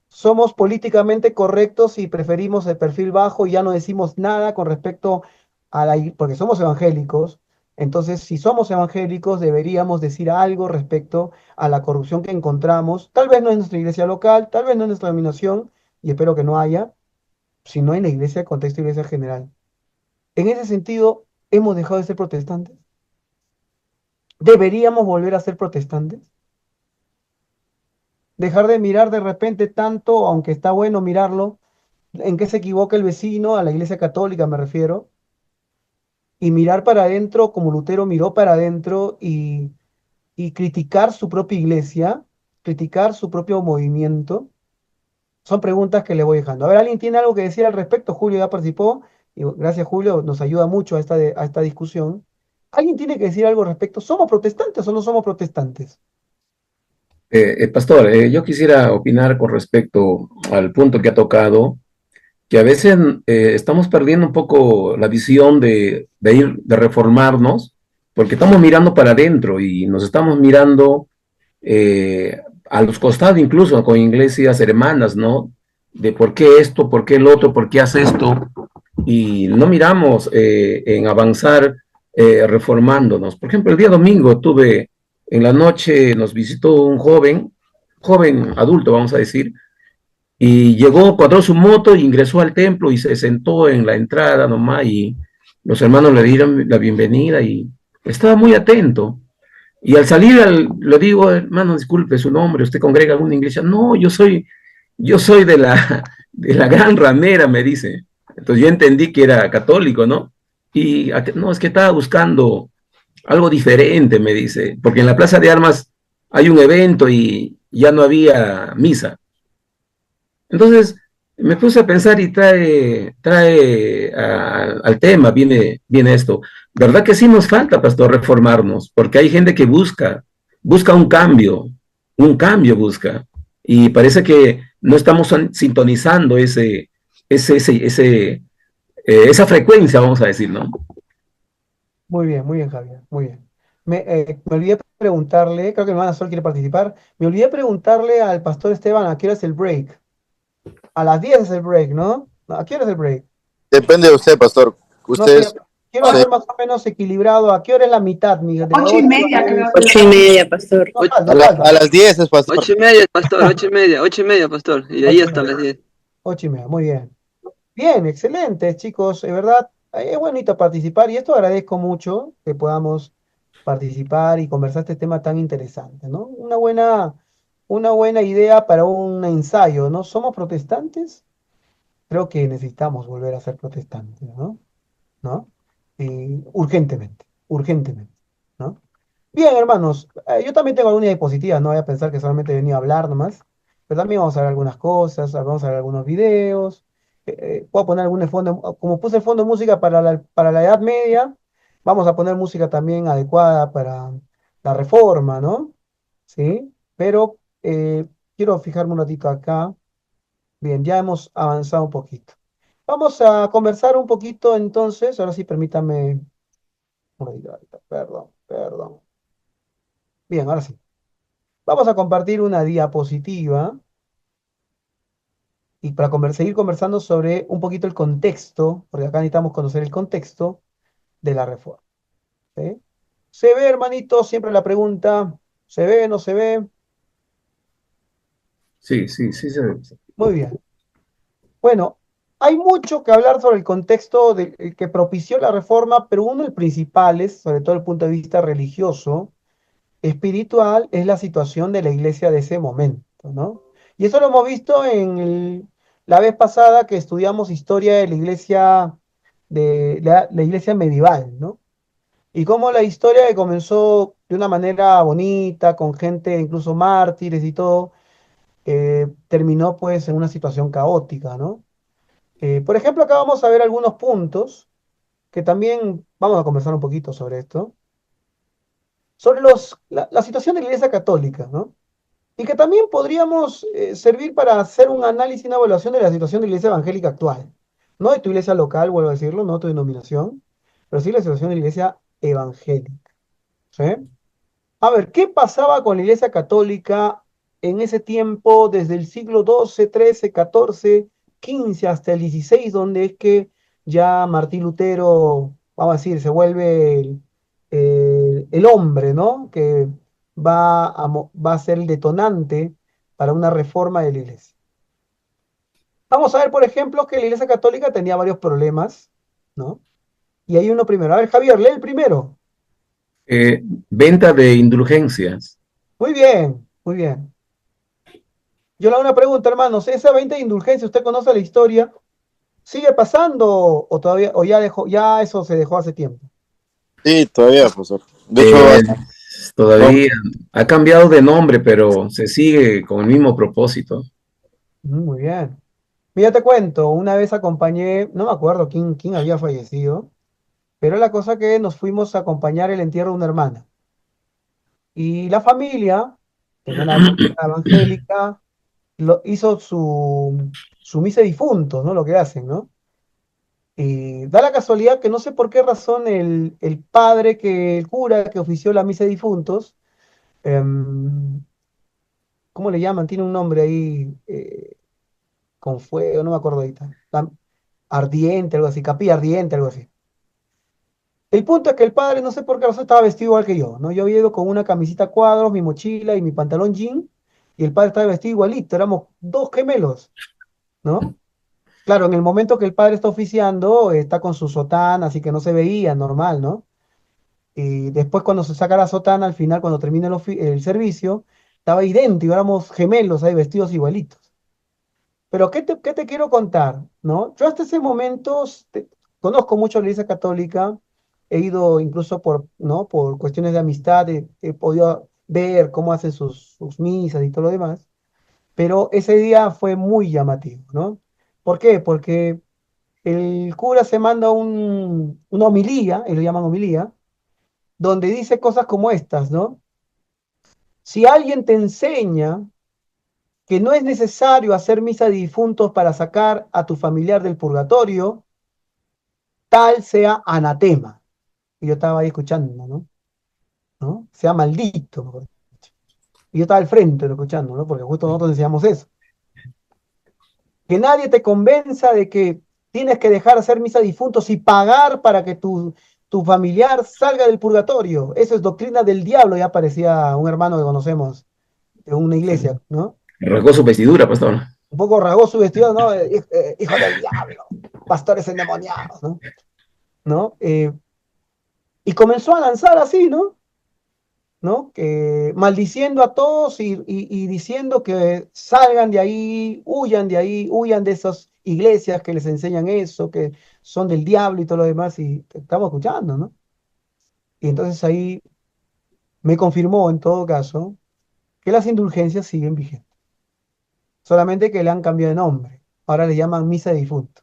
Somos políticamente correctos y preferimos el perfil bajo y ya no decimos nada con respecto a porque somos evangélicos. Entonces, si somos evangélicos, deberíamos decir algo respecto a la corrupción que encontramos. Tal vez no en nuestra iglesia local, tal vez no en nuestra denominación, y espero que no haya, sino en la iglesia, contexto iglesia general. En ese sentido, ¿hemos dejado de ser protestantes? ¿Deberíamos volver a ser protestantes? Dejar de mirar de repente tanto, aunque está bueno mirarlo, en qué se equivoca el vecino, a la iglesia católica me refiero, y mirar para adentro como Lutero miró para adentro y criticar su propia iglesia, criticar su propio movimiento, son preguntas que le voy dejando. A ver, ¿alguien tiene algo que decir al respecto? Julio ya participó, y gracias Julio, nos ayuda mucho a esta discusión. ¿Alguien tiene que decir algo al respecto? ¿Somos protestantes o no somos protestantes? Pastor, yo quisiera opinar con respecto al punto que ha tocado, que a veces estamos perdiendo un poco la visión de reformarnos, porque estamos mirando para adentro y nos estamos mirando a los costados, incluso con iglesias hermanas, ¿no? De por qué esto, por qué el otro, por qué hace esto, y no miramos en avanzar reformándonos. Por ejemplo, el día domingo tuve, en la noche nos visitó un joven adulto, vamos a decir, y llegó, cuadró su moto, ingresó al templo y se sentó en la entrada nomás y los hermanos le dieron la bienvenida y estaba muy atento. Y al salir le digo, hermano, disculpe su nombre, ¿usted congrega alguna iglesia? No, yo soy de la Gran Ramera, me dice. Entonces yo entendí que era católico, ¿no? Y no, es que estaba buscando algo diferente, me dice, porque en la Plaza de Armas hay un evento y ya no había misa. Entonces me puse a pensar y trae al tema, viene esto. ¿Verdad que sí nos falta, pastor, reformarnos? Porque hay gente que busca un cambio busca. Y parece que no estamos sintonizando esa frecuencia, vamos a decir, ¿no? Muy bien, Javier, muy bien. Me olvidé preguntarle, creo que mi hermana Sol quiere participar, me olvidé preguntarle al pastor Esteban a qué hora es el break. A las 10 es el break, ¿no? ¿A qué hora es el break? Depende de usted, pastor. No Usted sé, quiero hacer más o menos equilibrado. ¿A qué hora es la mitad, Miguel? De 8:30 creo. 8:30, pastor. No, falta, a falta. las 10 es pastor. 8:30, pastor, 8:30, pastor. Y de ahí hasta las 10. 8:30, muy bien. Bien, excelente, chicos. De verdad, es bonito participar y esto agradezco mucho que podamos participar y conversar este tema tan interesante, ¿no? Una buena idea para un ensayo, ¿no? ¿Somos protestantes? Creo que necesitamos volver a ser protestantes, ¿no? ¿No? Urgentemente, urgentemente, ¿no? Bien, hermanos, yo también tengo algunas diapositivas, no voy a pensar que solamente he venido a hablar nomás, pero también vamos a ver algunas cosas, vamos a ver algunos videos, puedo poner algún fondo, como puse el fondo de música para la Edad Media, vamos a poner música también adecuada para la Reforma, ¿no? ¿Sí? Pero quiero fijarme un ratito acá. Bien, ya hemos avanzado un poquito. Vamos a conversar un poquito entonces, ahora sí permítame, un ratito, ahorita, perdón. Bien, ahora sí. Vamos a compartir una diapositiva y para seguir conversando sobre un poquito el contexto, porque acá necesitamos conocer el contexto de la reforma. ¿Sí? ¿Se ve, hermanito? Siempre la pregunta, ¿se ve, no se ve? Sí, sí, sí. Muy bien. Bueno, hay mucho que hablar sobre el contexto que propició la reforma, pero uno de los principales, sobre todo desde el punto de vista religioso, espiritual, es la situación de la iglesia de ese momento, ¿no? Y eso lo hemos visto la vez pasada que estudiamos historia de la iglesia, la iglesia medieval, ¿no? Y cómo la historia que comenzó de una manera bonita, con gente, incluso mártires y todo, terminó pues en una situación caótica, ¿no? Por ejemplo, acá vamos a ver algunos puntos que también vamos a conversar un poquito sobre esto, sobre la situación de la Iglesia Católica, ¿no? Y que también podríamos servir para hacer un análisis y una evaluación de la situación de la Iglesia Evangélica actual. No de tu iglesia local, vuelvo a decirlo, no de tu denominación, pero sí la situación de la Iglesia Evangélica. ¿Sí? A ver, ¿qué pasaba con la Iglesia Católica en ese tiempo, desde el siglo XII, XIII, XIV, XV hasta el XVI, donde es que ya Martín Lutero, vamos a decir, se vuelve el hombre, ¿no? Que va a ser el detonante para una reforma de la Iglesia. Vamos a ver, por ejemplo, que la Iglesia Católica tenía varios problemas, ¿no? Y hay uno primero. A ver, Javier, lee el primero. Venta de indulgencias. Muy bien, muy bien. Yo le hago una pregunta, hermanos. ¿Esa venta de indulgencia, usted conoce la historia? ¿Sigue pasando o todavía, o ya eso se dejó hace tiempo? Sí, todavía, pastor. De hecho, Todavía ha cambiado de nombre, pero se sigue con el mismo propósito. Muy bien. Mira, te cuento, una vez acompañé, no me acuerdo quién había fallecido, pero la cosa que nos fuimos a acompañar el entierro de una hermana. Y la familia, que no era evangélica, hizo su misa de difuntos, ¿no? Lo que hacen, ¿no? Y da la casualidad que no sé por qué razón el padre, el cura que ofició la misa de difuntos, em, ¿cómo le llaman? Tiene un nombre ahí, con fuego, no me acuerdo ahorita. Ardiente, algo así, capilla ardiente, algo así. El punto es que el padre, no sé por qué razón, estaba vestido igual que yo, ¿no? Yo había ido con una camisita a cuadros, mi mochila y mi pantalón jean, y el padre estaba vestido igualito, éramos dos gemelos, ¿no? Claro, en el momento que el padre está oficiando, está con su sotana, así que no se veía normal, ¿no? Y después cuando se saca la sotana, al final, cuando termina el servicio, estaba idéntico, éramos gemelos ahí vestidos igualitos. Pero ¿qué te quiero contar? ¿No? Yo hasta ese momento conozco mucho la Iglesia Católica, he ido incluso ¿no? Por cuestiones de amistad, he podido ver cómo hacen sus misas y todo lo demás, pero ese día fue muy llamativo, ¿no? ¿Por qué? Porque el cura se manda una homilía, y lo llaman homilía, donde dice cosas como estas, ¿no? Si alguien te enseña que no es necesario hacer misa de difuntos para sacar a tu familiar del purgatorio, tal sea anatema. Y yo estaba ahí escuchando, ¿no? ¿No? Sea maldito, mejor dicho. Y yo estaba al frente lo escuchando, ¿no? Porque justo nosotros decíamos eso. Que nadie te convenza de que tienes que dejar de hacer misa de difuntos y pagar para que tu familiar salga del purgatorio. Eso es doctrina del diablo, ya parecía un hermano que conocemos de una iglesia, ¿no? Rasgó su vestidura, pastor. Un poco rasgó su vestido, ¿no? Hijo del diablo, pastores endemoniados, ¿no? ¿No? Y comenzó a lanzar así, ¿no? ¿No? Maldiciendo a todos y diciendo que salgan de ahí, huyan de esas iglesias que les enseñan eso, que son del diablo y todo lo demás, y estamos escuchando, ¿no? Y entonces ahí me confirmó, en todo caso, que las indulgencias siguen vigentes, solamente que le han cambiado de nombre. Ahora le llaman misa de difunto,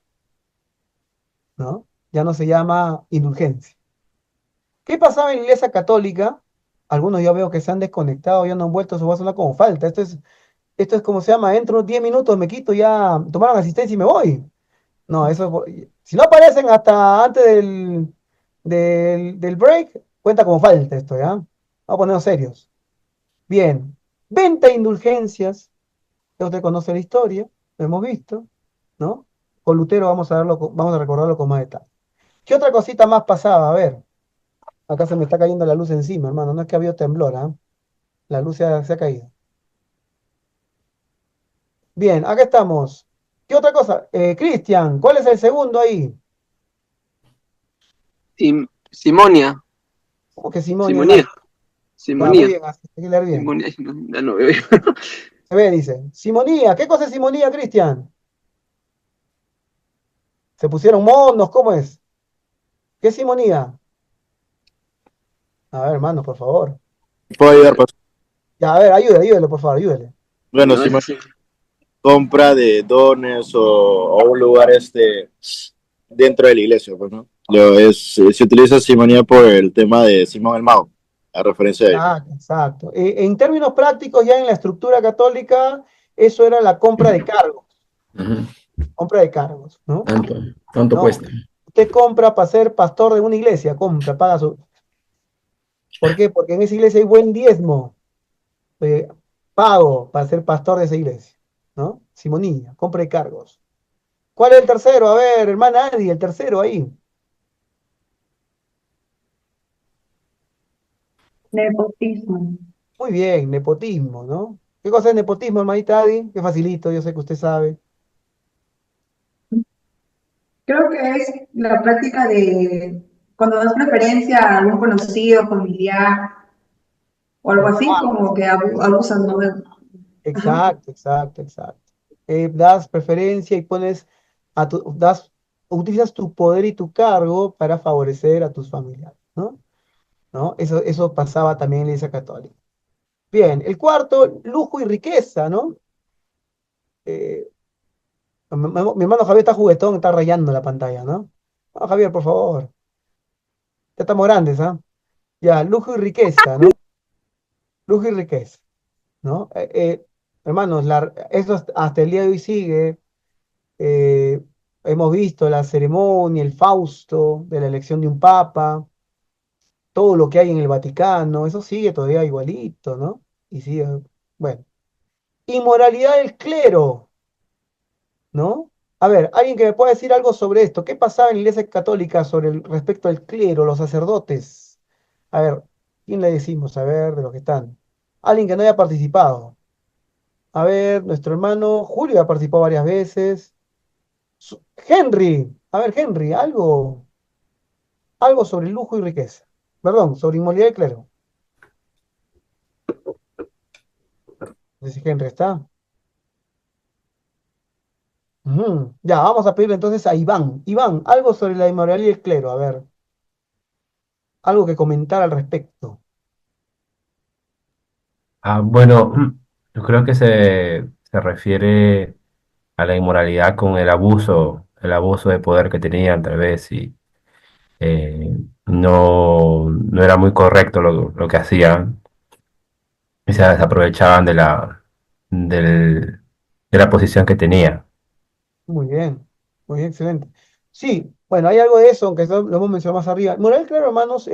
¿no? Ya no se llama indulgencia. ¿Qué pasaba en la iglesia católica? Algunos yo veo que se han desconectado, ya no han vuelto, eso va a sonar como falta. Esto es como se llama, entro unos 10 minutos, me quito, ya tomaron asistencia y me voy. No, si no aparecen hasta antes del break, cuenta como falta esto, ¿ya? Vamos a ponernos serios. Bien, venta de indulgencias, ya usted conoce la historia, lo hemos visto, ¿no? Con Lutero vamos a recordarlo con más detalle. ¿Qué otra cosita más pasaba? A ver, acá se me está cayendo la luz encima, hermano, no es que había temblor, ¿ah? La luz se ha caído. Bien, acá estamos. ¿Qué otra cosa? Cristian, ¿cuál es el segundo ahí? Simonia, ¿Cómo que Simonio? Simonía, Ya, muy Simonía, bien, así hay que leer bien. Simonía, ya no veo. Se ve, dice. Simonía, ¿qué cosa es simonía, Cristian? ¿Se pusieron monos? ¿Cómo es? ¿Qué es simonía? A ver, hermano, por favor. Puedo ayudar, pastor. Ya, a ver, ayúdele, por favor, ayúdele. Bueno, No, si me sí. compra de dones o un lugar dentro de la iglesia, pues, ¿no? Se utiliza simonía por el tema de Simón el Mago, a referencia de él. Exacto, exacto. En términos prácticos, ya en la estructura católica, eso era la compra de cargos. Ajá. Compra de cargos, ¿no? Tanto No, cuesta. usted compra para ser pastor de una iglesia, compra, paga su. ¿Por qué? Porque en esa iglesia hay buen diezmo. eh, Pago para ser pastor de esa iglesia, ¿no? Simonía, compra de cargos. ¿Cuál es el tercero? A ver, hermana Adi, el tercero ahí. Nepotismo. Muy bien, nepotismo, ¿no? ¿Qué cosa es nepotismo, hermanita Adi? Qué facilito, yo sé que usted sabe. Creo que es la práctica de cuando das preferencia a algún conocido, familiar o algo así, Exacto, como que abusan, ¿no? Ajá. exacto, exacto, exacto. Das preferencia y utilizas tu poder y tu cargo para favorecer a tus familiares, ¿no? ¿No? Eso pasaba también en la Iglesia Católica. Bien, el cuarto, lujo y riqueza, ¿no? Eh, mi hermano Javier está juguetón, está rayando la pantalla, ¿no? Ah, Javier, por favor. Ya estamos grandes, ¿ah? Ya, lujo y riqueza, ¿no? Lujo y riqueza, ¿no? Hermanos, eso hasta el día de hoy sigue. eh, Hemos visto la ceremonia, el Fausto de la elección de un papa, todo lo que hay en el Vaticano, eso sigue todavía igualito, ¿no? Y sigue, bueno. Inmoralidad del clero, ¿no? A ver, alguien que me pueda decir algo sobre esto. ¿Qué pasaba en la Iglesia Católica sobre respecto al clero, los sacerdotes? A ver, ¿quién le decimos? A ver, de los que están. Alguien que no haya participado. A ver, nuestro hermano Julio ha participado varias veces. Henry, a ver, Henry, algo sobre lujo y riqueza. Perdón, sobre inmoralidad del clero. No sé si Henry está. Ujú. Ya, vamos a pedirle entonces a Iván. Iván, algo sobre la inmoralidad del clero. A ver, algo que comentar al respecto. Bueno, yo creo que se refiere a la inmoralidad con el abuso de poder que tenían tal vez y no era muy correcto lo que hacían y se desaprovechaban del- de la posición que tenía. Muy bien, excelente. Sí, bueno, hay algo de eso, aunque eso lo hemos mencionado más arriba. Moral, claro, hermanos,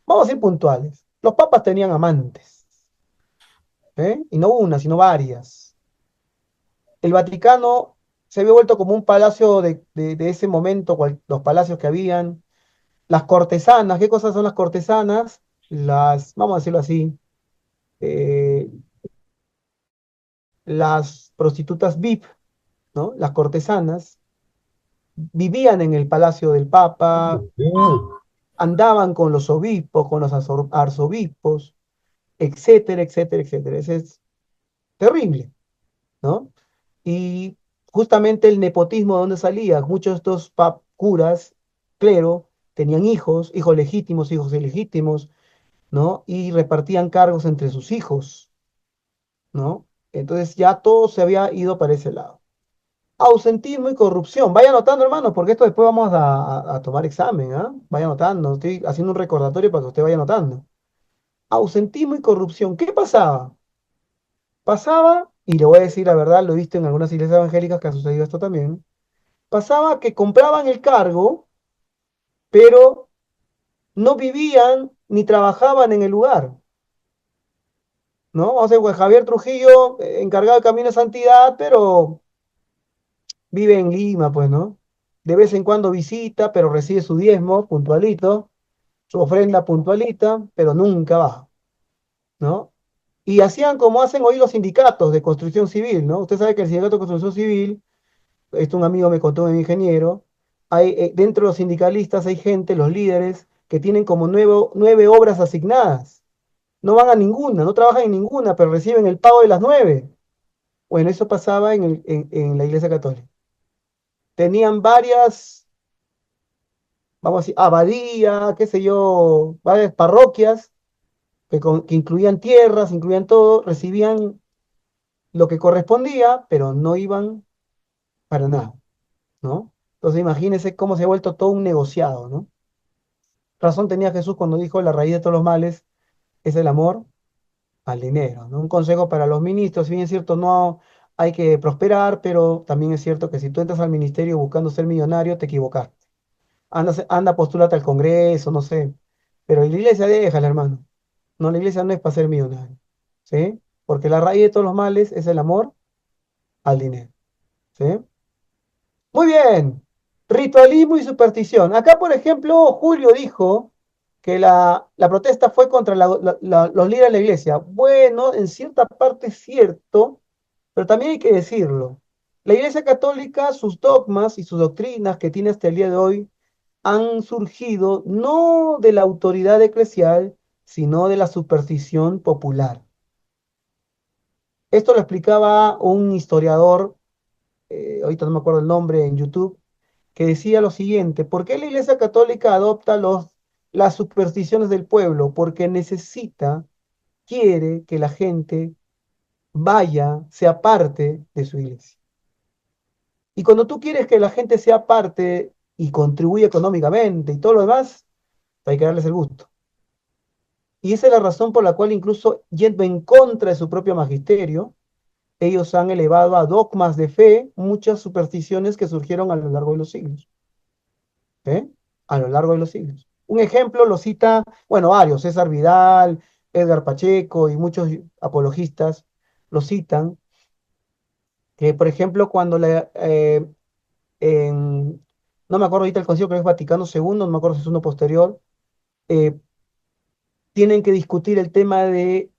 vamos a ser puntuales. Los papas tenían amantes, ¿eh? Y no una, sino varias. El Vaticano se había vuelto como un palacio de ese momento, los palacios que habían. Las cortesanas, ¿qué cosas son las cortesanas? Vamos a decirlo así, eh, las prostitutas VIP, ¿no? Las cortesanas vivían en el palacio del Papa, andaban con los obispos, con los arzobispos, etcétera, etcétera, etcétera. Ese es terrible, ¿no? Y justamente el nepotismo, ¿de dónde salía? Muchos de estos curas, clero, tenían hijos, hijos legítimos, hijos ilegítimos, ¿no? Y repartían cargos entre sus hijos, ¿no? Entonces ya todo se había ido para ese lado. Ausentismo y corrupción. Vaya anotando, hermano, porque esto después vamos a tomar examen, ¿ah? Vaya anotando. Estoy haciendo un recordatorio para que usted vaya anotando. Ausentismo y corrupción. ¿Qué pasaba? Pasaba, y le voy a decir la verdad, lo he visto en algunas iglesias evangélicas que ha sucedido esto también. Pasaba que compraban el cargo, pero no vivían ni trabajaban en el lugar, ¿no? O sea, pues Javier Trujillo, encargado de Camino de Santidad, pero vive en Lima, pues, ¿no? De vez en cuando visita, pero recibe su diezmo puntualito, su ofrenda puntualita, pero nunca va, ¿no? Y hacían como hacen hoy los sindicatos de construcción civil, ¿no? Usted sabe que el sindicato de construcción civil, esto un amigo me contó, un ingeniero, dentro de los sindicalistas hay gente, los líderes, que tienen como 9 obras asignadas. No van a ninguna, no trabajan en ninguna, pero reciben el pago de las 9. Bueno, eso pasaba en la Iglesia Católica. Tenían varias, vamos a decir, abadía, qué sé yo, varias parroquias que incluían tierras, incluían todo, recibían lo que correspondía, pero no iban para nada, ¿no? Entonces imagínense cómo se ha vuelto todo un negociado, ¿no? Razón tenía Jesús cuando dijo la raíz de todos los males es el amor al dinero, ¿no? Un consejo para los ministros, si bien es cierto, no hay que prosperar, pero también es cierto que si tú entras al ministerio buscando ser millonario, te equivocaste. Anda, postúlate al Congreso, no sé. Pero la iglesia déjala, hermano. No, la iglesia no es para ser millonario, ¿sí? Porque la raíz de todos los males es el amor al dinero, ¿sí? Muy bien. Ritualismo y superstición. Acá, por ejemplo, Julio dijo que la protesta fue contra los líderes de la iglesia. Bueno, en cierta parte es cierto, pero también hay que decirlo. La Iglesia Católica, sus dogmas y sus doctrinas que tiene hasta el día de hoy han surgido no de la autoridad eclesial, sino de la superstición popular. Esto lo explicaba un historiador, ahorita no me acuerdo el nombre, en YouTube, que decía lo siguiente: ¿por qué la Iglesia Católica adopta las supersticiones del pueblo? Porque necesita, quiere que la gente vaya, sea parte de su iglesia. Y cuando tú quieres que la gente sea parte y contribuya económicamente y todo lo demás, hay que darles el gusto. Y esa es la razón por la cual incluso yendo en contra de su propio magisterio, ellos han elevado a dogmas de fe muchas supersticiones que surgieron a lo largo de los siglos. ¿Eh? A lo largo de los siglos. Un ejemplo lo cita, bueno, varios, César Vidal, Edgar Pacheco y muchos apologistas lo citan, que por ejemplo cuando no me acuerdo ahorita el concilio, creo que es Vaticano II, no me acuerdo si es uno posterior, eh, tienen que discutir el tema de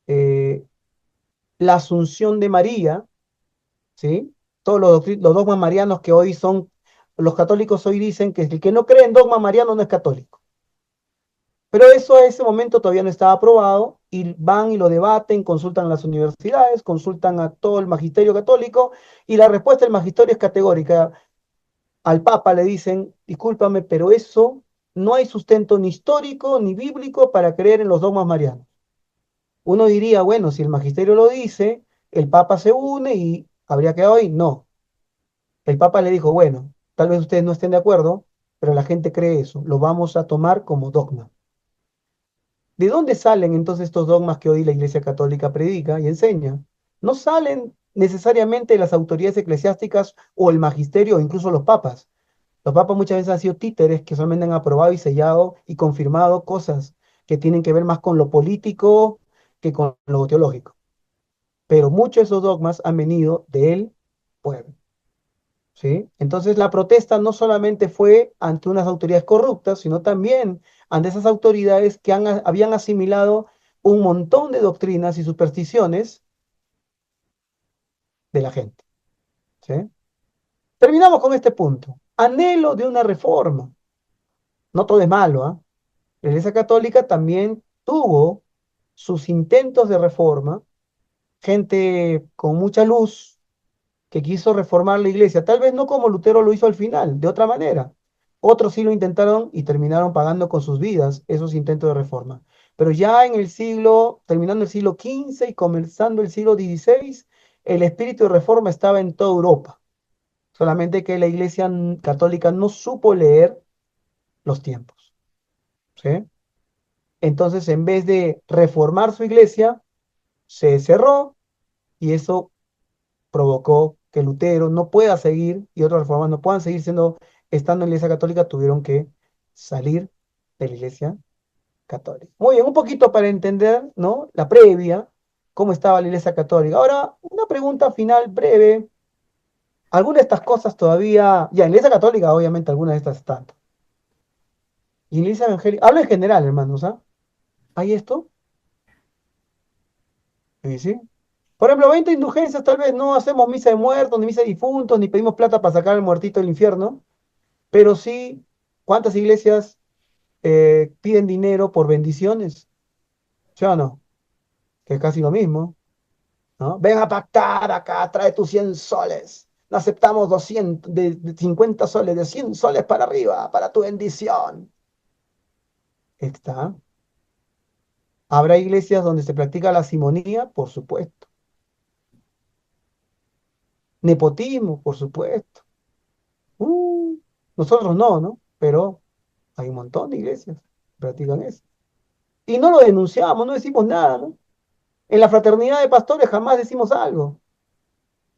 eh, la asunción de María, ¿sí? Todos los dogmas marianos que hoy son, los católicos hoy dicen que el que no cree en dogma mariano no es católico. Pero eso a ese momento todavía no estaba aprobado y van y lo debaten, consultan a las universidades, consultan a todo el magisterio católico y la respuesta del magisterio es categórica. Al Papa le dicen, discúlpame, pero eso no hay sustento ni histórico ni bíblico para creer en los dogmas marianos. Uno diría, bueno, si el magisterio lo dice, el Papa se une y habría quedado ahí. No, el Papa le dijo, bueno, tal vez ustedes no estén de acuerdo, pero la gente cree eso, lo vamos a tomar como dogma. ¿De dónde salen entonces estos dogmas que hoy la Iglesia Católica predica y enseña? No salen necesariamente de las autoridades eclesiásticas o el magisterio o incluso los papas. Los papas muchas veces han sido títeres que solamente han aprobado y sellado y confirmado cosas que tienen que ver más con lo político que con lo teológico. Pero muchos de esos dogmas han venido del pueblo. ¿Sí? Entonces la protesta no solamente fue ante unas autoridades corruptas, sino también ante esas autoridades que habían asimilado un montón de doctrinas y supersticiones de la gente. ¿Sí? Terminamos con este punto. Anhelo de una reforma. No todo es malo, ¿ah? La Iglesia Católica también tuvo sus intentos de reforma, gente con mucha luz que quiso reformar la iglesia, tal vez no como Lutero lo hizo al final, de otra manera. Otros sí lo intentaron y terminaron pagando con sus vidas esos intentos de reforma. Pero ya en el siglo, terminando el siglo XV y comenzando el siglo XVI, el espíritu de reforma estaba en toda Europa. Solamente que la iglesia católica no supo leer los tiempos. ¿Sí? Entonces, en vez de reformar su iglesia, se cerró y eso provocó que Lutero no pueda seguir y otros reformadores no puedan seguir estando en la Iglesia Católica, tuvieron que salir de la Iglesia Católica. Muy bien, un poquito para entender, ¿no? La previa, cómo estaba la Iglesia Católica. Ahora, una pregunta final breve. Algunas de estas cosas todavía, ya en la Iglesia Católica, obviamente, algunas de estas están. Y en la Iglesia Evangélica, hablo en general, hermanos, ¿ah? ¿Hay esto? Sí, sí. Por ejemplo, 20 indulgencias, tal vez no hacemos misa de muertos, ni misa de difuntos, ni pedimos plata para sacar al muertito del infierno, pero sí, ¿cuántas iglesias piden dinero por bendiciones? ¿Sí o no? Que es casi lo mismo, ¿no? Ven a pactar acá, trae tus 100 soles. No aceptamos 200, de 50 soles, de 100 soles para arriba, para tu bendición. Está. ¿Habrá iglesias donde se practica la simonía? Por supuesto. Nepotismo, por supuesto. Uh, nosotros no, ¿no? Pero hay un montón de iglesias que practican eso. Y no lo denunciamos, no decimos nada, ¿no? En la fraternidad de pastores jamás decimos algo.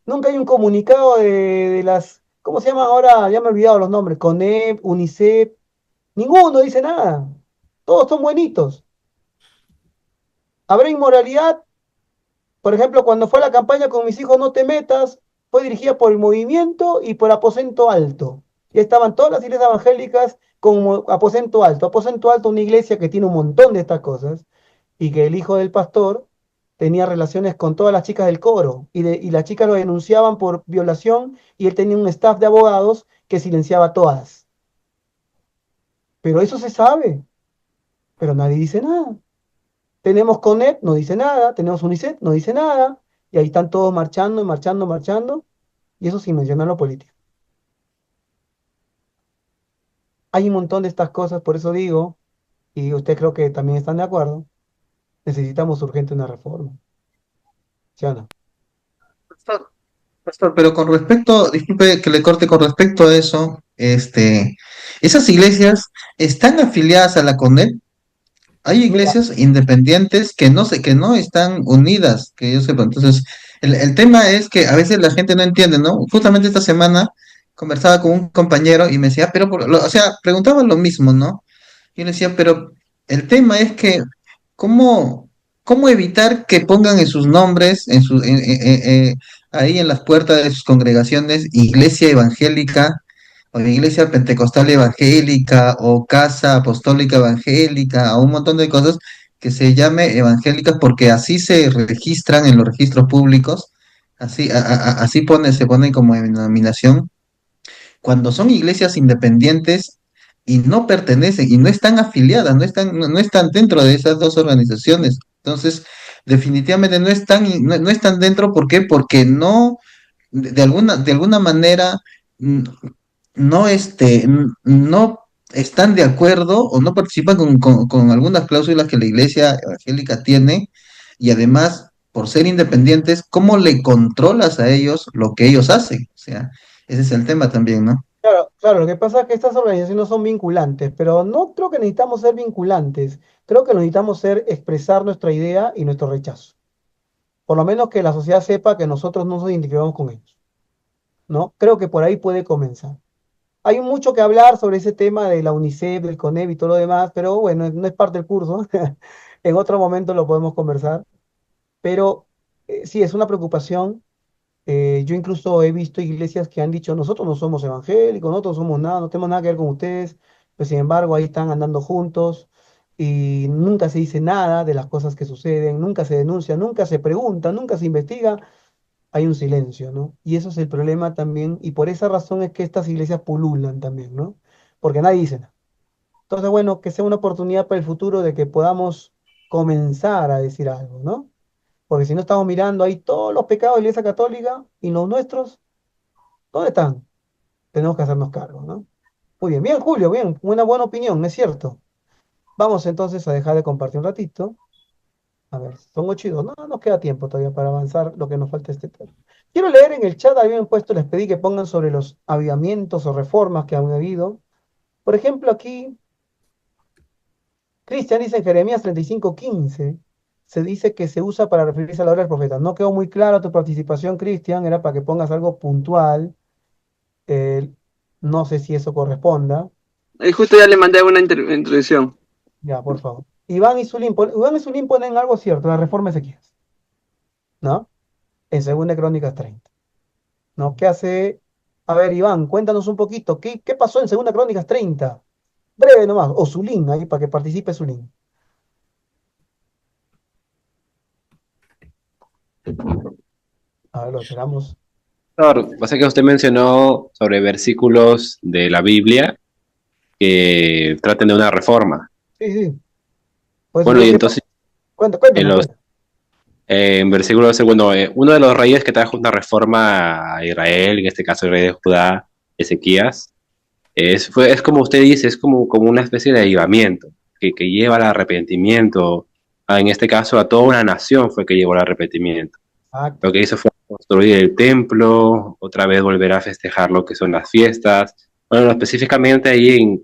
Nunca hay un comunicado de las, ¿cómo se llaman ahora? Ya me he olvidado los nombres, CONEP, UNICEF. Ninguno dice nada. Todos son buenitos. ¿Habrá inmoralidad? Por ejemplo, cuando fue la campaña con mis hijos No te metas, fue dirigida por el movimiento y por Aposento Alto. Y estaban todas las iglesias evangélicas como Aposento Alto. Aposento Alto, una iglesia que tiene un montón de estas cosas, y que el hijo del pastor tenía relaciones con todas las chicas del coro, y las chicas lo denunciaban por violación, y él tenía un staff de abogados que silenciaba a todas. Pero eso se sabe, pero nadie dice nada. Tenemos CONEP, no dice nada, tenemos UNICEF, no dice nada, y ahí están todos marchando, marchando, marchando, y eso sin mencionar lo político. Hay un montón de estas cosas, por eso digo, y ustedes creo que también están de acuerdo, necesitamos urgente una reforma. ¿sí o no? Pastor, pastor, pero con respecto, disculpe que le corte con respecto a eso, esas iglesias están afiliadas a la CONEP. Hay Mira, iglesias independientes que no están unidas, que yo sepa. Entonces, el tema es que a veces la gente no entiende, ¿no? Justamente esta semana conversaba con un compañero y me decía, o sea, preguntaba lo mismo, ¿no? Yo le decía, pero el tema es que, ¿cómo, cómo evitar que pongan en sus nombres, ahí en las puertas de sus congregaciones, iglesia evangélica, o iglesia pentecostal evangélica, o casa apostólica evangélica, o un montón de cosas que se llame evangélicas, porque así se registran en los registros públicos, así se ponen como denominación cuando son iglesias independientes y no pertenecen y no están afiliadas, no están dentro de esas dos organizaciones. Entonces, definitivamente no están dentro, ¿por qué? Porque no, de alguna manera, mm, no están de acuerdo o no participan con algunas cláusulas que la iglesia evangélica tiene y además, por ser independientes, ¿cómo le controlas a ellos lo que ellos hacen? O sea, ese es el tema también, ¿no? claro, claro, lo que pasa es que estas organizaciones no son vinculantes, pero no creo que necesitamos ser vinculantes. Creo que necesitamos expresar nuestra idea y nuestro rechazo. Por lo menos que la sociedad sepa que nosotros no nos identificamos con ellos, ¿no? Creo que por ahí puede comenzar. Hay mucho que hablar sobre ese tema de la UNICEF, del CONEP y todo lo demás, pero bueno, no es parte del curso. En otro momento lo podemos conversar. Pero sí, es una preocupación. Yo incluso he visto iglesias que han dicho, nosotros no somos evangélicos, nosotros no somos nada, no tenemos nada que ver con ustedes, pero sin embargo ahí están andando juntos y nunca se dice nada de las cosas que suceden, nunca se denuncia, nunca se pregunta, nunca se investiga, hay un silencio, ¿no? Y eso es el problema también, y por esa razón es que estas iglesias pululan también, ¿no? Porque nadie dice nada. Entonces, bueno, que sea una oportunidad para el futuro de que podamos comenzar a decir algo, ¿no? Porque si no estamos mirando ahí todos los pecados de la Iglesia Católica y los nuestros, ¿dónde están? Tenemos que hacernos cargo, ¿no? Muy bien, bien, Julio, bien, una buena opinión, ¿es cierto? Vamos entonces a dejar de compartir un ratito. A ver, son 8:02. No, nos queda tiempo todavía para avanzar lo que nos falta este tema. Quiero leer en el chat, habían puesto, les pedí que pongan sobre los avivamientos o reformas que han habido. Por ejemplo, aquí, Cristian dice en Jeremías 35:15, se dice que se usa para referirse a la obra del profeta. No quedó muy clara tu participación, Cristian, era para que pongas algo puntual. Eh, no sé si eso corresponda. Justo ya le mandé una introducción. Ya, por favor. Iván y Zulín ponen algo cierto, la reforma de Ezequías, ¿no? En 2 Crónicas 30. ¿No? ¿Qué hace? A ver, Iván, cuéntanos un poquito, ¿qué pasó en 2 Crónicas 30? Breve nomás, o Zulín, ahí para que participe Zulín. A ver, lo esperamos. Doctor, pasa que usted mencionó sobre versículos de la Biblia que traten de una reforma. Sí, sí. Por eso Bueno, yo y quiero. entonces en Cuéntanos, los cuéntanos. en versículos, bueno, uno de los reyes que trajo una reforma a Israel, en este caso el rey de Judá, Ezequías, es como usted dice, es como una especie de avivamiento que lleva al arrepentimiento. En este caso, a toda una nación fue que llevó al arrepentimiento. Lo que hizo fue construir el templo, otra vez volver a festejar lo que son las fiestas. Bueno, específicamente ahí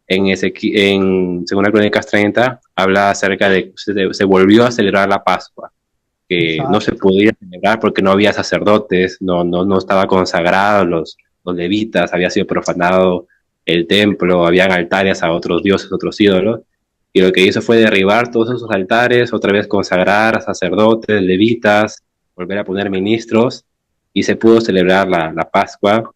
en 2 Crónicas 30 habla acerca de que se volvió a celebrar la Pascua, que no se podía celebrar porque no había sacerdotes, no estaba consagrado los levitas, había sido profanado el templo, habían altares a otros dioses, otros ídolos, y lo que hizo fue derribar todos esos altares, otra vez consagrar a sacerdotes, levitas, volver a poner ministros, y se pudo celebrar la Pascua,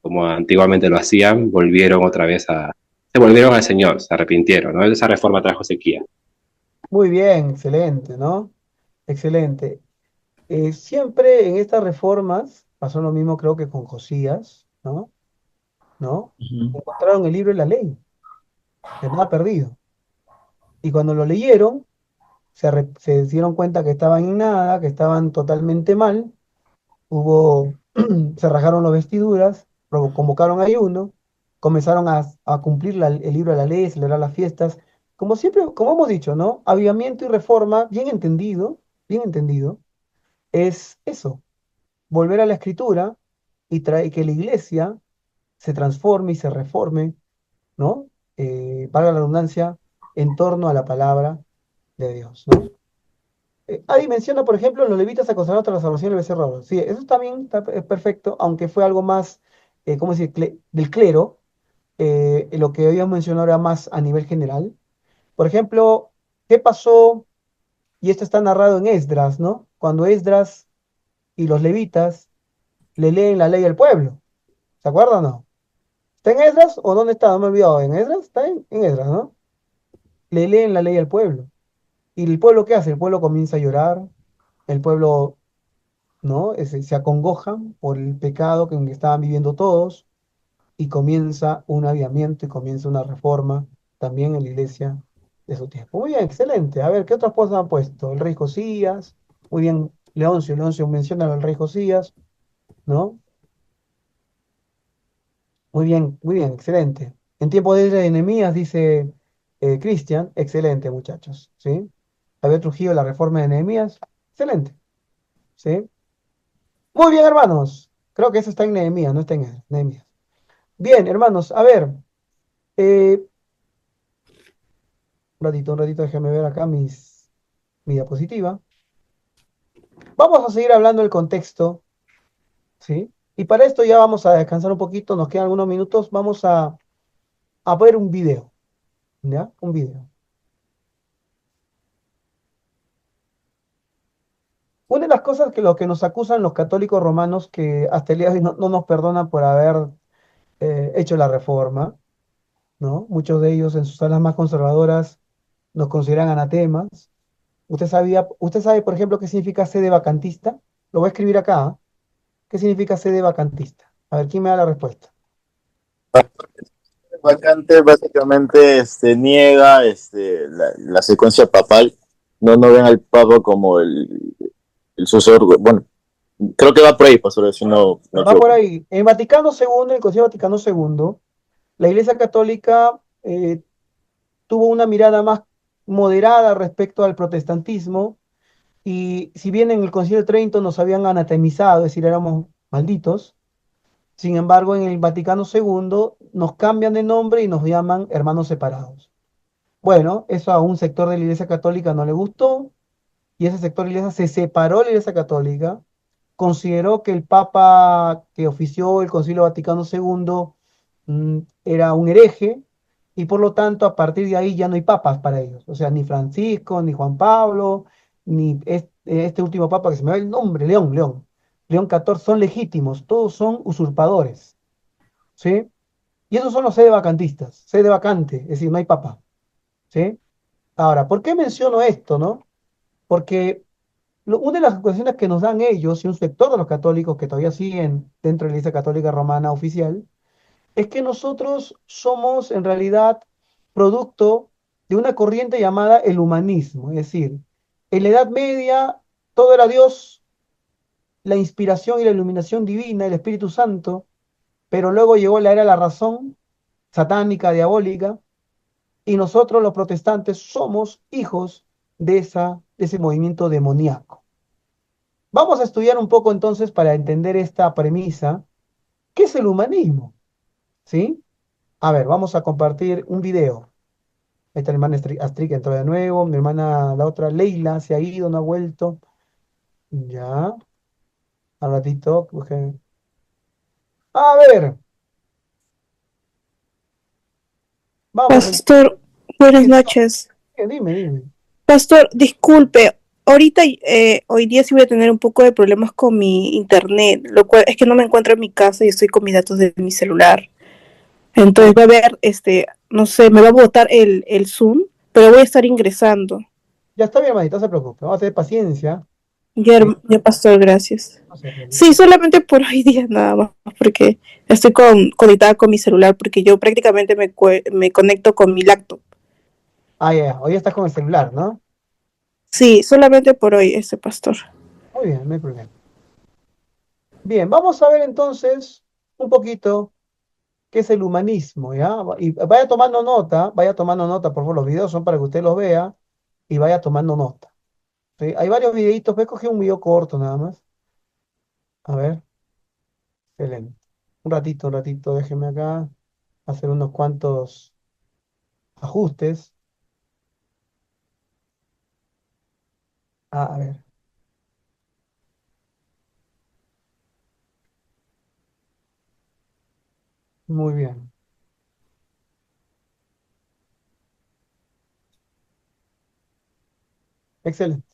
como antiguamente lo hacían, se volvieron al Señor, se arrepintieron, ¿no? Esa reforma trajo sequía. Muy bien, excelente, ¿no? Excelente. Siempre en estas reformas pasó lo mismo, creo que con Josías, ¿no? ¿No? Encontraron el libro de la ley, que nada perdido. Y cuando lo leyeron, se dieron cuenta que estaban en nada, que estaban totalmente mal. Se rajaron las vestiduras, convocaron ayuno, comenzaron a cumplir el libro de la ley, celebrar las fiestas. Como siempre, como hemos dicho, ¿no? Avivamiento y reforma, bien entendido, bien entendido. es eso, volver a la escritura y que la iglesia se transforme y se reforme, ¿no? Valga la redundancia, en torno a la palabra de Dios, ¿no? Ahí menciona, por ejemplo, los levitas se consagraron tras la salvación del becerro de oro. Sí, eso está bien, es perfecto, aunque fue algo más, ¿cómo decir?, del clero. Lo que habíamos mencionado era más a nivel general. Por ejemplo, ¿qué pasó? Y esto está narrado en Esdras, ¿no? Cuando Esdras y los levitas le leen la ley al pueblo. ¿Se acuerdan o no? ¿Está en Esdras o dónde está? No me he olvidado. ¿En Esdras? Está en Esdras, ¿no? Le leen la ley al pueblo. ¿Y el pueblo qué hace? El pueblo comienza a llorar, el pueblo, ¿no? Se acongoja por el pecado que estaban viviendo todos y comienza un avivamiento y comienza una reforma también en la iglesia de su tiempo. Muy bien, excelente. A ver, ¿qué otras cosas han puesto? El rey Josías. Muy bien, Leoncio menciona al rey Josías, ¿no? Muy bien, excelente. En tiempo de Nehemías, dice Cristian, excelente, muchachos, ¿sí? Había surgido la reforma de Nehemías, excelente, ¿sí? Muy bien, hermanos. Creo que eso está en Nehemías, no está en Nehemías. Bien, hermanos, a ver, eh, un ratito, déjenme ver acá mi diapositiva. Vamos a seguir hablando del contexto, ¿sí? Y para esto ya vamos a descansar un poquito, nos quedan algunos minutos, vamos a ver un video, ¿ya? Un video. Una de las cosas que lo que nos acusan los católicos romanos, que hasta el día de hoy no nos perdonan por haber hecho la reforma, ¿no? Muchos de ellos en sus salas más conservadoras nos consideran anatemas. Usted sabe, por ejemplo, qué significa sede vacantista? Lo voy a escribir acá, ¿ah? ¿Qué significa sede vacantista? A ver, ¿quién me da la respuesta? Vacante básicamente niega la secuencia papal. No ven al papa como el sucesor. Bueno, creo que va por ahí, pastor, si no Va por equivoco. ahí. En Vaticano II, en el Concilio Vaticano II, la Iglesia Católica tuvo una mirada más moderada respecto al protestantismo. Y si bien en el Concilio de Trento nos habían anatemizado, es decir, éramos malditos, sin embargo en el Vaticano II nos cambian de nombre y nos llaman hermanos separados. Bueno, eso a un sector de la Iglesia Católica no le gustó y ese sector de la Iglesia se separó de la Iglesia Católica, consideró que el Papa que ofició el Concilio Vaticano II era un hereje y por lo tanto a partir de ahí ya no hay papas para ellos. O sea, ni Francisco, ni Juan Pablo, ni este último papa que se me va el nombre, León XIV, son legítimos, todos son usurpadores, ¿sí? Y esos son los sede vacantistas, sede vacante, es decir, no hay papa, ¿sí? Ahora, ¿por qué menciono esto, no? Porque una de las acusaciones que nos dan ellos y un sector de los católicos que todavía siguen dentro de la Iglesia Católica Romana oficial, es que nosotros somos en realidad producto de una corriente llamada el humanismo, es decir, en la Edad Media todo era Dios, la inspiración y la iluminación divina, el Espíritu Santo, pero luego llegó la era de la razón satánica, diabólica, y nosotros los protestantes somos hijos de ese movimiento demoníaco. Vamos a estudiar un poco entonces para entender esta premisa. ¿Qué es el humanismo? ¿Sí? A ver, vamos a compartir un video. Ahí está mi hermana Astrid que entró de nuevo. Mi hermana, la otra, Leila, se ha ido, no ha vuelto. Ya, al ratito. A ver, vamos. Pastor, buenas noches. Dime. Pastor, disculpe, ahorita, hoy día sí voy a tener un poco de problemas con mi internet, lo cual es que no me encuentro en mi casa y estoy con mis datos de mi celular. Entonces va a haber, no sé, me va a botar el Zoom, pero voy a estar ingresando. Ya está bien, hermanita, no se preocupe. Vamos a tener paciencia. Ya, pastor, gracias. Sí, solamente por hoy día nada más, porque estoy conectada con mi celular, porque yo prácticamente me conecto con mi laptop. Ah, ya, hoy estás con el celular, ¿no? Sí, solamente por hoy, pastor. Muy bien, no hay problema. Bien, vamos a ver entonces un poquito qué es el humanismo, ¿ya? Y vaya tomando nota, por favor, los videos son para que usted los vea y vaya tomando nota, Hay varios videitos, voy a coger un video corto nada más. A ver, excelente. Un ratito, déjeme acá hacer unos cuantos ajustes. A ver. Muy bien. Excelente.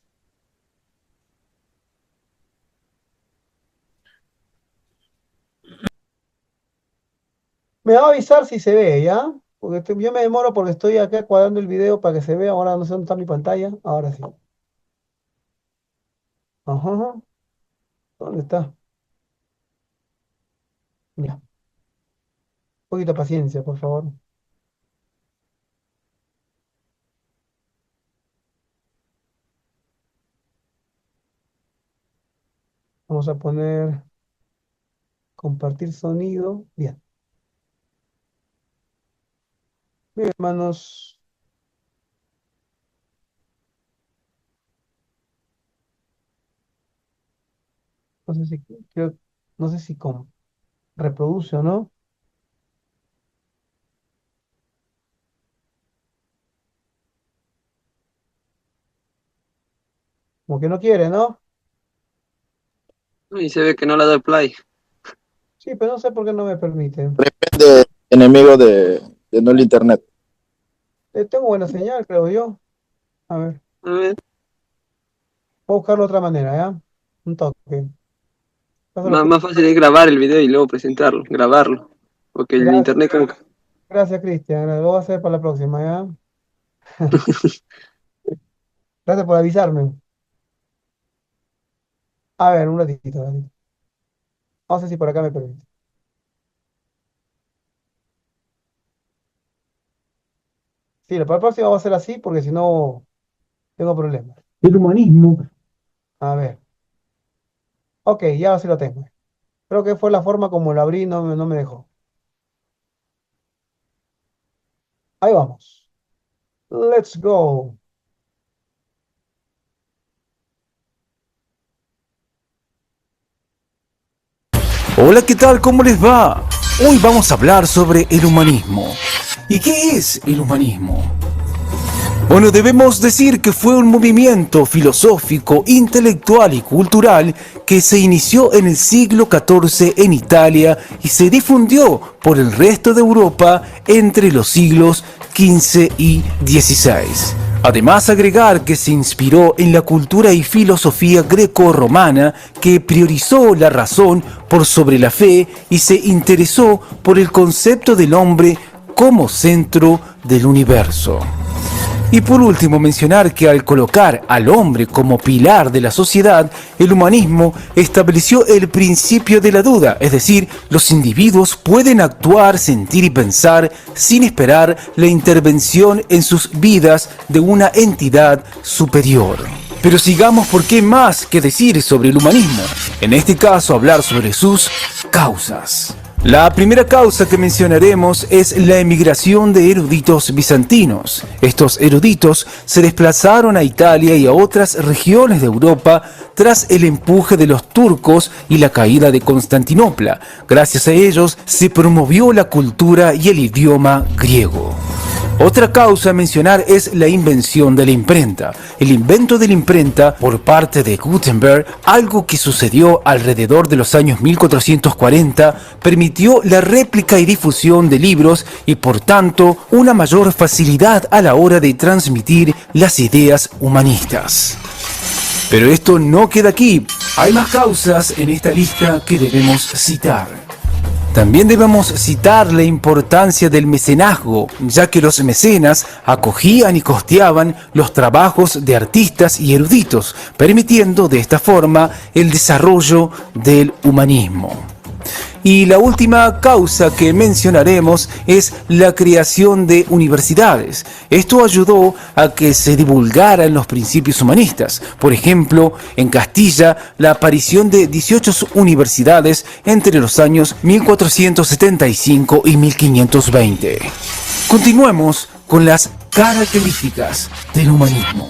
Me va a avisar si se ve, ¿ya? Porque yo me demoro porque estoy acá cuadrando el video para que se vea. Ahora no sé dónde está mi pantalla. Ahora sí. Ajá, ajá. ¿Dónde está? Ya. Un poquito de paciencia, por favor. Vamos a poner compartir sonido. Bien. Bien, hermanos. No sé si no sé si reproduce o no. Como que no quiere, ¿no? Y se ve que no le da play. Sí, pero no sé por qué no me permite. Depende, enemigo de no el internet. Tengo buena señal, creo yo. A ver, A ver, voy a buscarlo de otra manera, ¿ya? Un toque. más fácil es grabar el video y luego presentarlo, grabarlo. Porque el Gracias, internet como que... gracias, Cristian. Lo voy a hacer para la próxima, ¿ya? Gracias por avisarme. A ver, un ratito, ratito. No sé si por acá me permite. Sí, para la próxima va a ser así porque si no tengo problemas. El humanismo. A ver. Ok, ya sí lo tengo. Creo que fue la forma como lo abrí, no me dejó. Ahí vamos. Let's go. Hola, ¿qué tal? ¿Cómo les va? Hoy vamos a hablar sobre el humanismo. ¿Y qué es el humanismo? Bueno, debemos decir que fue un movimiento filosófico, intelectual y cultural que se inició en el siglo XIV en Italia y se difundió por el resto de Europa entre los siglos XV y XVI. Además, agregar que se inspiró en la cultura y filosofía greco-romana que priorizó la razón por sobre la fe y se interesó por el concepto del hombre como centro del universo. Y por último, mencionar que al colocar al hombre como pilar de la sociedad, el humanismo estableció el principio de la duda, es decir, los individuos pueden actuar, sentir y pensar sin esperar la intervención en sus vidas de una entidad superior. Pero sigamos, porque hay más que decir sobre el humanismo. En este caso, hablar sobre sus causas. La primera causa que mencionaremos es la emigración de eruditos bizantinos. Estos eruditos se desplazaron a Italia y a otras regiones de Europa tras el empuje de los turcos y la caída de Constantinopla. Gracias a ellos se promovió la cultura y el idioma griego. Otra causa a mencionar es la invención de la imprenta. El invento de la imprenta por parte de Gutenberg, algo que sucedió alrededor de los años 1440, permitió la réplica y difusión de libros y por tanto una mayor facilidad a la hora de transmitir las ideas humanistas. Pero esto no queda aquí. Hay más causas en esta lista que debemos citar. También debemos citar la importancia del mecenazgo, ya que los mecenas acogían y costeaban los trabajos de artistas y eruditos, permitiendo de esta forma el desarrollo del humanismo. Y la última causa que mencionaremos es la creación de universidades. Esto ayudó a que se divulgaran los principios humanistas. Por ejemplo, en Castilla, la aparición de 18 universidades entre los años 1475 y 1520. Continuemos con las características del humanismo.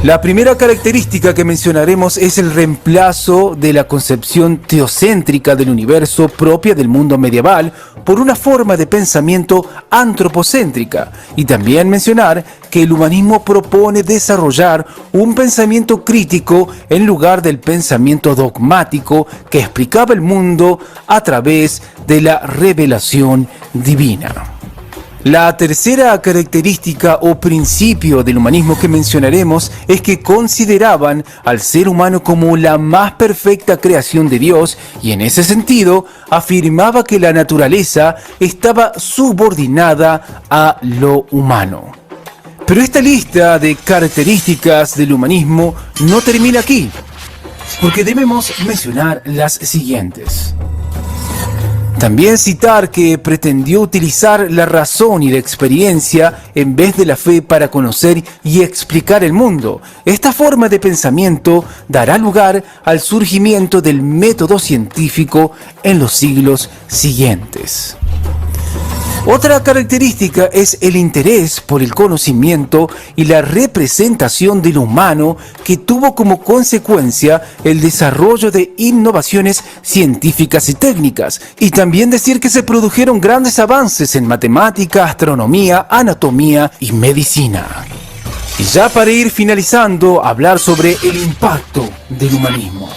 La primera característica que mencionaremos es el reemplazo de la concepción teocéntrica del universo propia del mundo medieval por una forma de pensamiento antropocéntrica, y también mencionar que el humanismo propone desarrollar un pensamiento crítico en lugar del pensamiento dogmático que explicaba el mundo a través de la revelación divina. La tercera característica o principio del humanismo que mencionaremos es que consideraban al ser humano como la más perfecta creación de Dios, y en ese sentido afirmaba que la naturaleza estaba subordinada a lo humano. Pero esta lista de características del humanismo no termina aquí, porque debemos mencionar las siguientes. También citar que pretendió utilizar la razón y la experiencia en vez de la fe para conocer y explicar el mundo. Esta forma de pensamiento dará lugar al surgimiento del método científico en los siglos siguientes. Otra característica es el interés por el conocimiento y la representación de lo humano, que tuvo como consecuencia el desarrollo de innovaciones científicas y técnicas, y también decir que se produjeron grandes avances en matemática, astronomía, anatomía y medicina. Y ya para ir finalizando, hablar sobre el impacto del humanismo.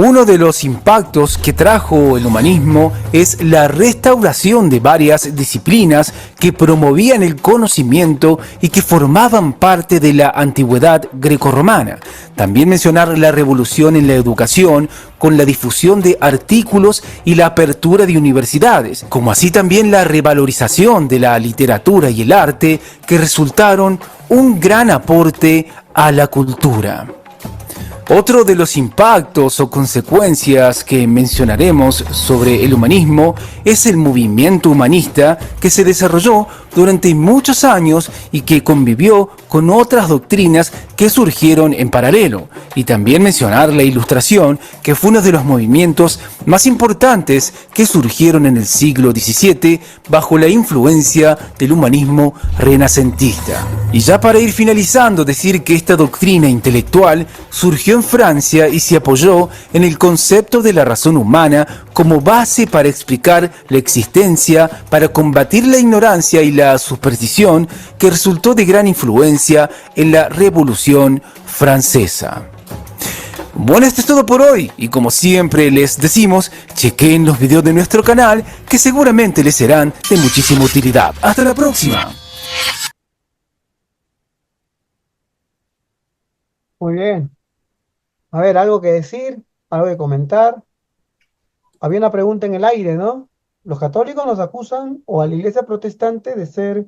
Uno de los impactos que trajo el humanismo es la restauración de varias disciplinas que promovían el conocimiento y que formaban parte de la antigüedad grecorromana. También mencionar la revolución en la educación con la difusión de artículos y la apertura de universidades, como así también la revalorización de la literatura y el arte, que resultaron un gran aporte a la cultura. Otro de los impactos o consecuencias que mencionaremos sobre el humanismo es el movimiento humanista, que se desarrolló durante muchos años y que convivió con otras doctrinas que surgieron en paralelo. Y también mencionar la Ilustración, que fue uno de los movimientos más importantes que surgieron en el siglo XVII bajo la influencia del humanismo renacentista. Y ya para ir finalizando, decir que esta doctrina intelectual surgió en Francia y se apoyó en el concepto de la razón humana como base para explicar la existencia, para combatir la ignorancia y la superstición, que resultó de gran influencia en la Revolución Francesa. Bueno, esto es todo por hoy, y como siempre les decimos, chequen los videos de nuestro canal, que seguramente les serán de muchísima utilidad. ¡Hasta la próxima! Muy bien. A ver, algo que decir, algo que comentar. Había una pregunta en el aire, ¿no? Los católicos nos acusan, o a la iglesia protestante, de ser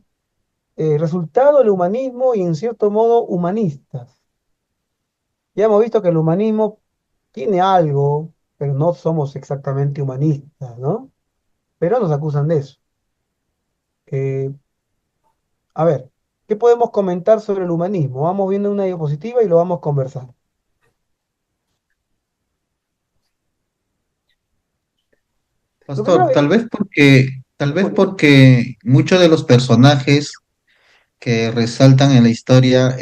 resultado del humanismo y en cierto modo humanistas. Ya hemos visto que el humanismo tiene algo, pero no somos exactamente humanistas, ¿no? Pero nos acusan de eso. A ver, ¿qué podemos comentar sobre el humanismo? Vamos viendo una diapositiva y lo vamos a conversar. Lo primero Pastor, es, tal vez porque muchos de los personajes que resaltan en la historia,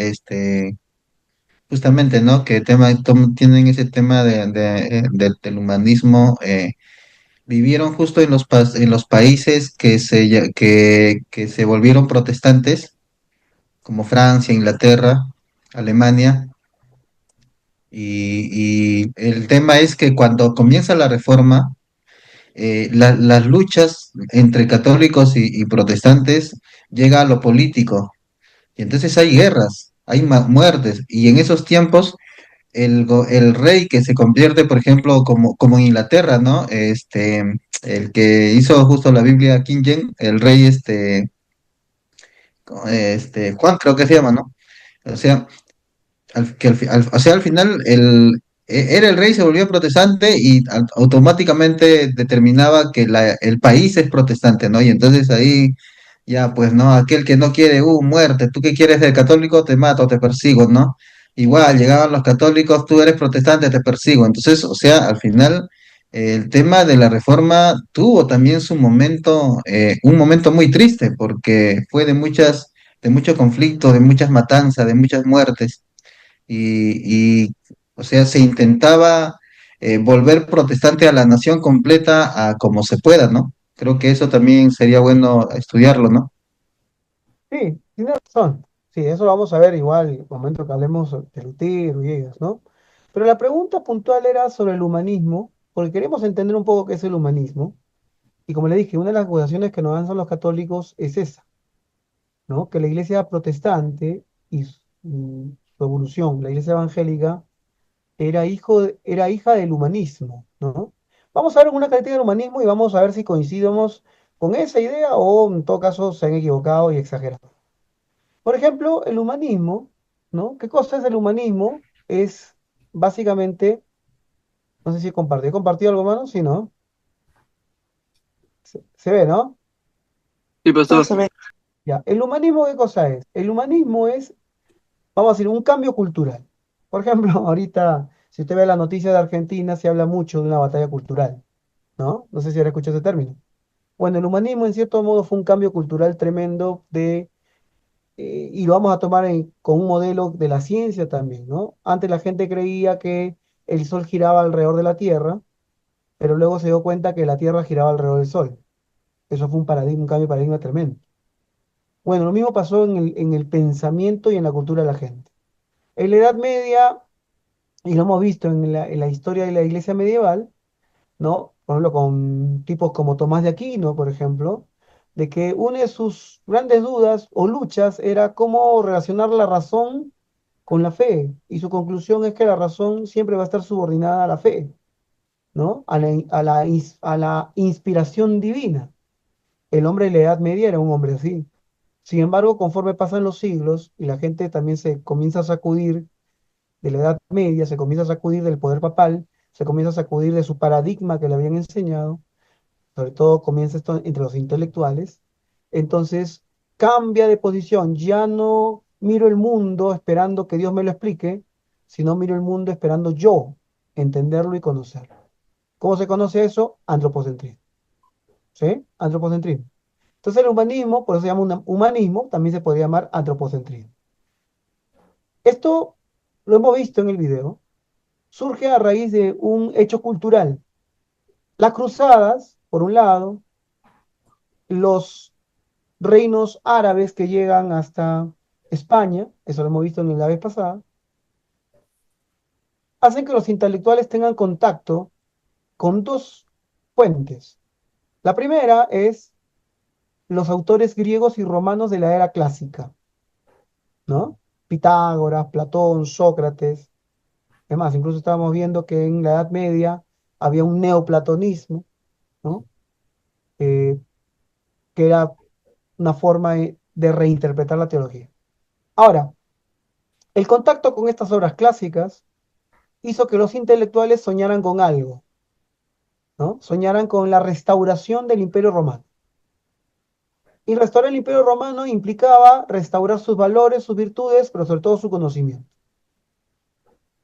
justamente, ¿no? Que tienen ese tema del humanismo, vivieron justo en en los países que se volvieron protestantes, como Francia, Inglaterra, Alemania, y el tema es que cuando comienza la Reforma, las luchas entre católicos y protestantes llega a lo político, y entonces hay guerras, hay muertes, y en esos tiempos el rey que se convierte, por ejemplo, como en Inglaterra, ¿no? El que hizo justo la Biblia, King James, el rey Juan creo que se llama, ¿no? O sea, al final era el rey, se volvió protestante y automáticamente determinaba que el país es protestante, ¿no? Y entonces ahí ya, pues, ¿no? Aquel que no quiere, muerte, tú que quieres ser católico, te mato, te persigo, ¿no? Igual, llegaban los católicos, tú eres protestante, te persigo. Entonces, o sea, al final, el tema de la reforma tuvo también su momento, un momento muy triste, porque fue de muchas de mucho conflicto, de muchas matanzas, de muchas muertes. O sea, se intentaba volver protestante a la nación completa a como se pueda, ¿no? Creo que eso también sería bueno estudiarlo, ¿no? Sí, tienes razón. Sí, eso lo vamos a ver igual en el momento que hablemos de Lutero y ellos, ¿no? Pero la pregunta puntual era sobre el humanismo, porque queremos entender un poco qué es el humanismo. Y como le dije, una de las acusaciones que nos dan son los católicos es esa, ¿no? Que la iglesia protestante y su evolución, la iglesia evangélica, era hija del humanismo, ¿no? Vamos a ver una característica del humanismo y vamos a ver si coincidimos con esa idea o en todo caso se han equivocado y exagerado. Por ejemplo, el humanismo, ¿no? ¿Qué cosa es el humanismo? Es básicamente, no sé si compartió. ¿He compartido algo, mano? Sí, ¿no? Se ve, ¿no? Sí, pastor. Ya. ¿El humanismo qué cosa es? El humanismo es, vamos a decir, un cambio cultural. Por ejemplo, ahorita, si usted ve la noticia de Argentina, se habla mucho de una batalla cultural, ¿no? No sé si ahora escuchado ese término. Bueno, el humanismo en cierto modo fue un cambio cultural tremendo y lo vamos a tomar con un modelo de la ciencia también, ¿no? Antes la gente creía que el Sol giraba alrededor de la Tierra, pero luego se dio cuenta que la Tierra giraba alrededor del Sol. Eso fue un paradigma, un cambio de paradigma tremendo. Bueno, lo mismo pasó en el pensamiento y en la cultura de la gente. En la Edad Media, y lo hemos visto en la historia de la iglesia medieval, ¿no? Por ejemplo, con tipos como Tomás de Aquino, por ejemplo, de que una de sus grandes dudas o luchas era cómo relacionar la razón con la fe. Y su conclusión es que la razón siempre va a estar subordinada a la fe, ¿no? A la inspiración divina. El hombre de la Edad Media era un hombre así. Sin embargo, conforme pasan los siglos y la gente también se comienza a sacudir de la Edad Media, se comienza a sacudir del poder papal, se comienza a sacudir de su paradigma que le habían enseñado, sobre todo comienza esto entre los intelectuales, entonces cambia de posición, ya no miro el mundo esperando que Dios me lo explique, sino miro el mundo esperando yo entenderlo y conocerlo. ¿Cómo se conoce eso? Antropocentrismo. ¿Sí? Antropocentrismo. Entonces el humanismo, por eso se llama humanismo, también se podría llamar antropocentrismo. Esto lo hemos visto en el video, surge a raíz de un hecho cultural. Las cruzadas, por un lado, los reinos árabes que llegan hasta España, eso lo hemos visto en la vez pasada, hacen que los intelectuales tengan contacto con dos fuentes. La primera es los autores griegos y romanos de la era clásica, ¿no? Pitágoras, Platón, Sócrates. Es más, incluso estábamos viendo que en la Edad Media había un neoplatonismo, ¿no? Eh, que era una forma de reinterpretar la teología. Ahora, el contacto con estas obras clásicas hizo que los intelectuales soñaran con algo, ¿no? Soñaran con la restauración del Imperio Romano. Y restaurar el Imperio Romano implicaba restaurar sus valores, sus virtudes, pero sobre todo su conocimiento.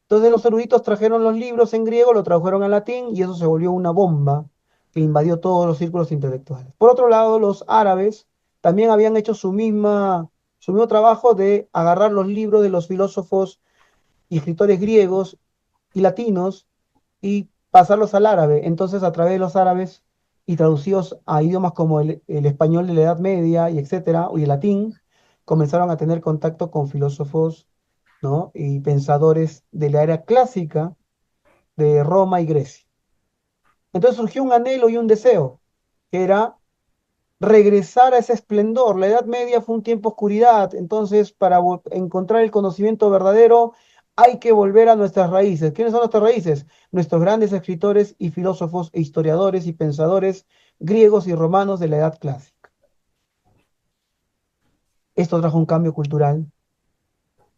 Entonces los eruditos trajeron los libros en griego, lo tradujeron al latín y eso se volvió una bomba que invadió todos los círculos intelectuales. Por otro lado, los árabes también habían hecho su mismo trabajo de agarrar los libros de los filósofos y escritores griegos y latinos y pasarlos al árabe. Entonces, a través de los árabes y traducidos a idiomas como el español de la Edad Media y etcétera, y el latín, comenzaron a tener contacto con filósofos, ¿no? Y pensadores de la era clásica de Roma y Grecia. Entonces surgió un anhelo y un deseo, que era regresar a ese esplendor. La Edad Media fue un tiempo de oscuridad, entonces para encontrar el conocimiento verdadero hay que volver a nuestras raíces. ¿Quiénes son nuestras raíces? Nuestros grandes escritores y filósofos e historiadores y pensadores griegos y romanos de la Edad Clásica. Esto trajo un cambio cultural.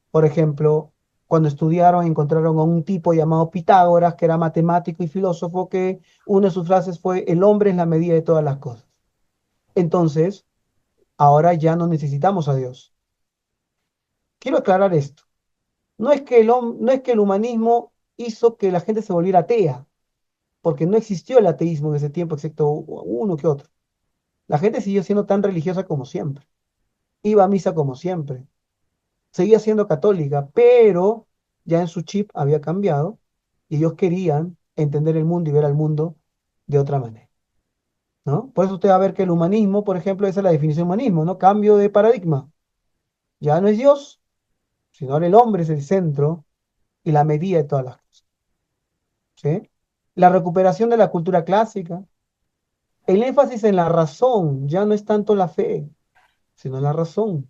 Por ejemplo, cuando estudiaron encontraron a un tipo llamado Pitágoras, que era matemático y filósofo, que una de sus frases fue: el hombre es la medida de todas las cosas. Entonces, ahora ya no necesitamos a Dios. Quiero aclarar esto. No es que el humanismo hizo que la gente se volviera atea, porque no existió el ateísmo en ese tiempo, excepto uno que otro. La gente siguió siendo tan religiosa como siempre. iba a misa como siempre, seguía siendo católica, pero ya en su chip había cambiado y ellos querían entender el mundo y ver al mundo de otra manera, ¿no? Por eso usted va a ver que el humanismo, por ejemplo, esa es la definición de humanismo, ¿no? Cambio de paradigma. Ya no es Dios, sino ahora el hombre es el centro y la medida de todas las cosas, ¿sí? La recuperación de la cultura clásica, el énfasis en la razón, ya no es tanto la fe, sino la razón.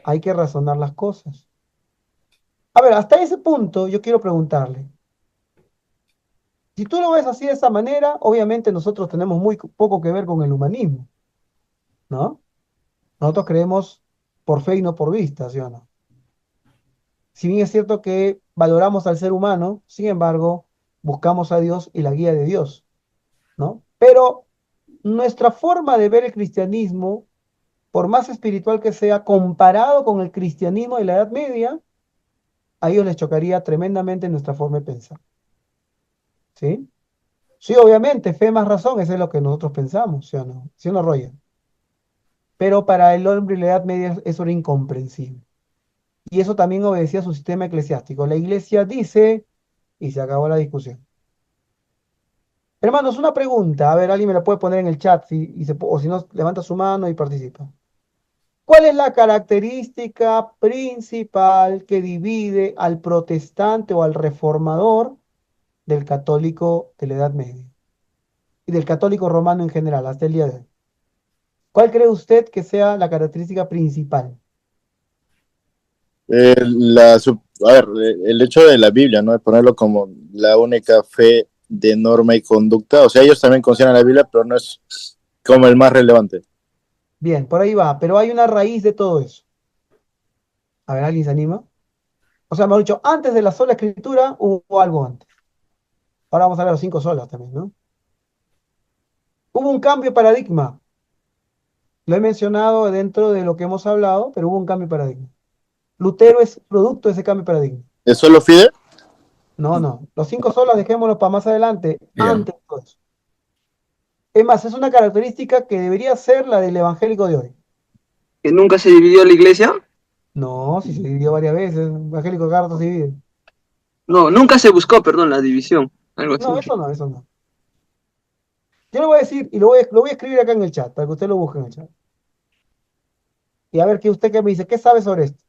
Hay que razonar las cosas. A ver, hasta ese punto yo quiero preguntarle, si tú lo ves así de esa manera, obviamente nosotros tenemos muy poco que ver con el humanismo, ¿no? Nosotros creemos por fe y no por vista, ¿sí o no? Si bien es cierto que valoramos al ser humano, sin embargo, buscamos a Dios y la guía de Dios, ¿no? Pero nuestra forma de ver el cristianismo, por más espiritual que sea, comparado con el cristianismo de la Edad Media, a ellos les chocaría tremendamente nuestra forma de pensar, ¿sí? Sí, obviamente, fe más razón, eso es lo que nosotros pensamos, ¿sí o no? ¿Sí o no, Roger? Pero para el hombre de la Edad Media eso era incomprensible. Y eso también obedecía a su sistema eclesiástico. La iglesia dice, y se acabó la discusión. Hermanos, una pregunta, a ver, alguien me la puede poner en el chat, o si no, levanta su mano y participa. ¿Cuál es la característica principal que divide al protestante o al reformador del católico de la Edad Media? Y del católico romano en general, hasta el día de hoy. ¿Cuál cree usted que sea la característica principal? A ver, el hecho de la Biblia, ¿no? De ponerlo como la única fe de norma y conducta. O sea, ellos también consideran la Biblia, pero no es como el más relevante. Bien, por ahí va, pero hay una raíz de todo eso. A ver, ¿alguien se anima? O sea, mejor dicho, antes de la sola escritura hubo algo antes. Ahora vamos a ver los 5 solas también, ¿no? Hubo un cambio de paradigma. Lo he mencionado dentro de lo que hemos hablado, pero hubo un cambio de paradigma. Lutero es producto de ese cambio de paradigma. ¿Es solo fide? No, no. Los 5 solas dejémoslos para más adelante, Ya. antes de todo eso. Es más, es una característica que debería ser la del evangélico de hoy. ¿Que nunca se dividió la iglesia? No, si se dividió varias veces, el evangélico cada rato se divide. No, nunca se buscó, perdón, la división. Algo así. No, eso no, eso no. Yo le voy a decir, y lo voy a escribir acá en el chat, para que usted lo busque en el chat. Y a ver, que usted qué me dice, ¿qué sabe sobre esto?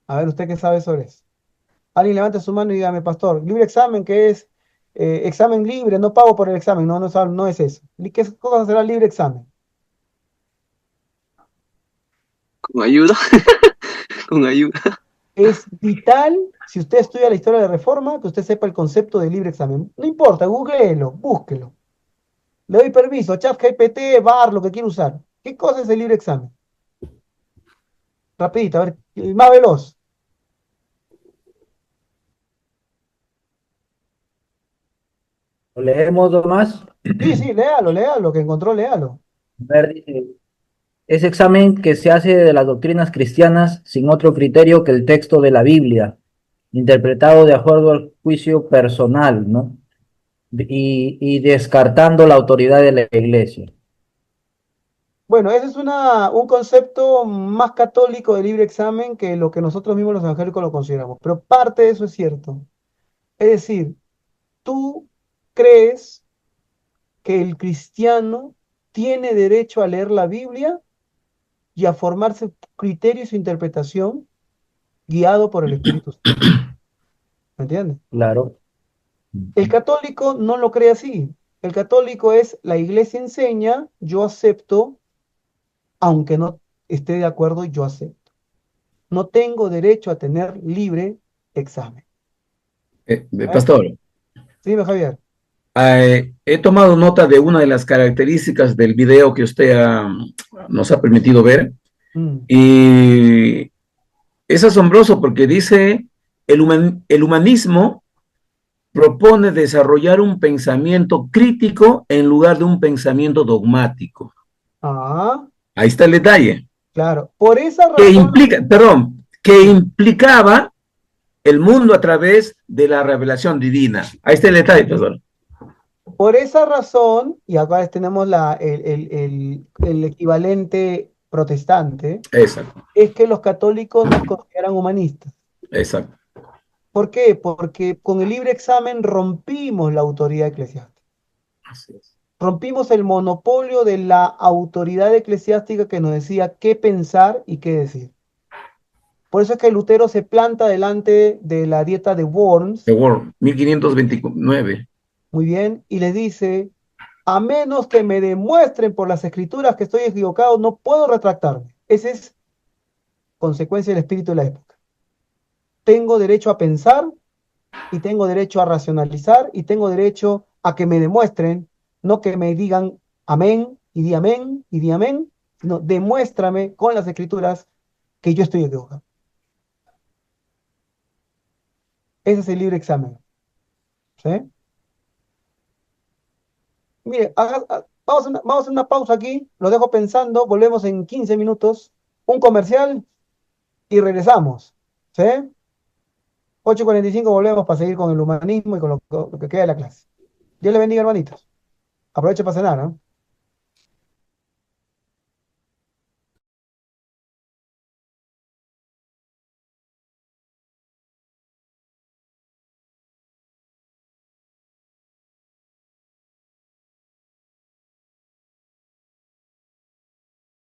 A ver, ¿usted qué sabe sobre eso? Alguien levante su mano y dígame, pastor, libre examen, ¿qué es? Examen libre, no pago por el examen. No, no es eso. ¿Qué cosa será libre examen? Con ayuda. Con ayuda. Es vital, si usted estudia la historia de la Reforma, que usted sepa el concepto de libre examen. No importa, googleelo, búsquelo. Le doy permiso, ChatGPT, VAR, lo que quiera usar. ¿Qué cosa es el libre examen? Rapidito, a ver, el más veloz. ¿Lo leemos, Tomás? Sí, sí, léalo, que encontró, léalo. A ver, dice, ese examen que se hace de las doctrinas cristianas sin otro criterio que el texto de la Biblia, interpretado de acuerdo al juicio personal, ¿no? Y descartando la autoridad de la iglesia. Bueno, ese es un concepto más católico de libre examen que lo que nosotros mismos los evangélicos lo consideramos. Pero parte de eso es cierto. Es decir, tú crees que el cristiano tiene derecho a leer la Biblia y a formarse criterio y su interpretación guiado por el Espíritu Santo. ¿Me entiendes? Claro. El católico no lo cree así. El católico es, la iglesia enseña, yo acepto, aunque no esté de acuerdo, yo acepto. No tengo derecho a tener libre examen. Pastor, Dime, Javier. he tomado nota de una de las características del video que usted nos ha permitido ver y es asombroso porque dice el humanismo propone desarrollar un pensamiento crítico en lugar de un pensamiento dogmático. Ah, Ahí está el detalle. claro. Por esa razón. Que implicaba el mundo a través de la revelación divina. Ahí está el detalle, pastor. Por esa razón, y acá tenemos el equivalente protestante, Exacto, es que los católicos nos consideran humanistas. exacto. ¿Por qué? Porque con el libre examen rompimos la autoridad eclesiástica. Así es. Rompimos el monopolio de la autoridad eclesiástica que nos decía qué pensar y qué decir. Por eso es que Lutero se planta delante de la dieta de Worms, The World, 1529. muy bien, y les dice, a menos que me demuestren por las escrituras que estoy equivocado, no puedo retractarme. Esa es consecuencia del espíritu de la época. Tengo derecho a pensar y tengo derecho a racionalizar y tengo derecho a que me demuestren, no que me digan amén y di amén y di amén, sino demuéstrame con las escrituras que yo estoy equivocado. Ese es el libre examen. ¿Sí? Mire, vamos a hacer una pausa aquí, lo dejo pensando, volvemos en 15 minutos, un comercial y regresamos. ¿Sí? 8:45 volvemos para seguir con el humanismo y con lo que queda de la clase. Dios le bendiga, hermanitos. Aproveche para cenar, ¿no?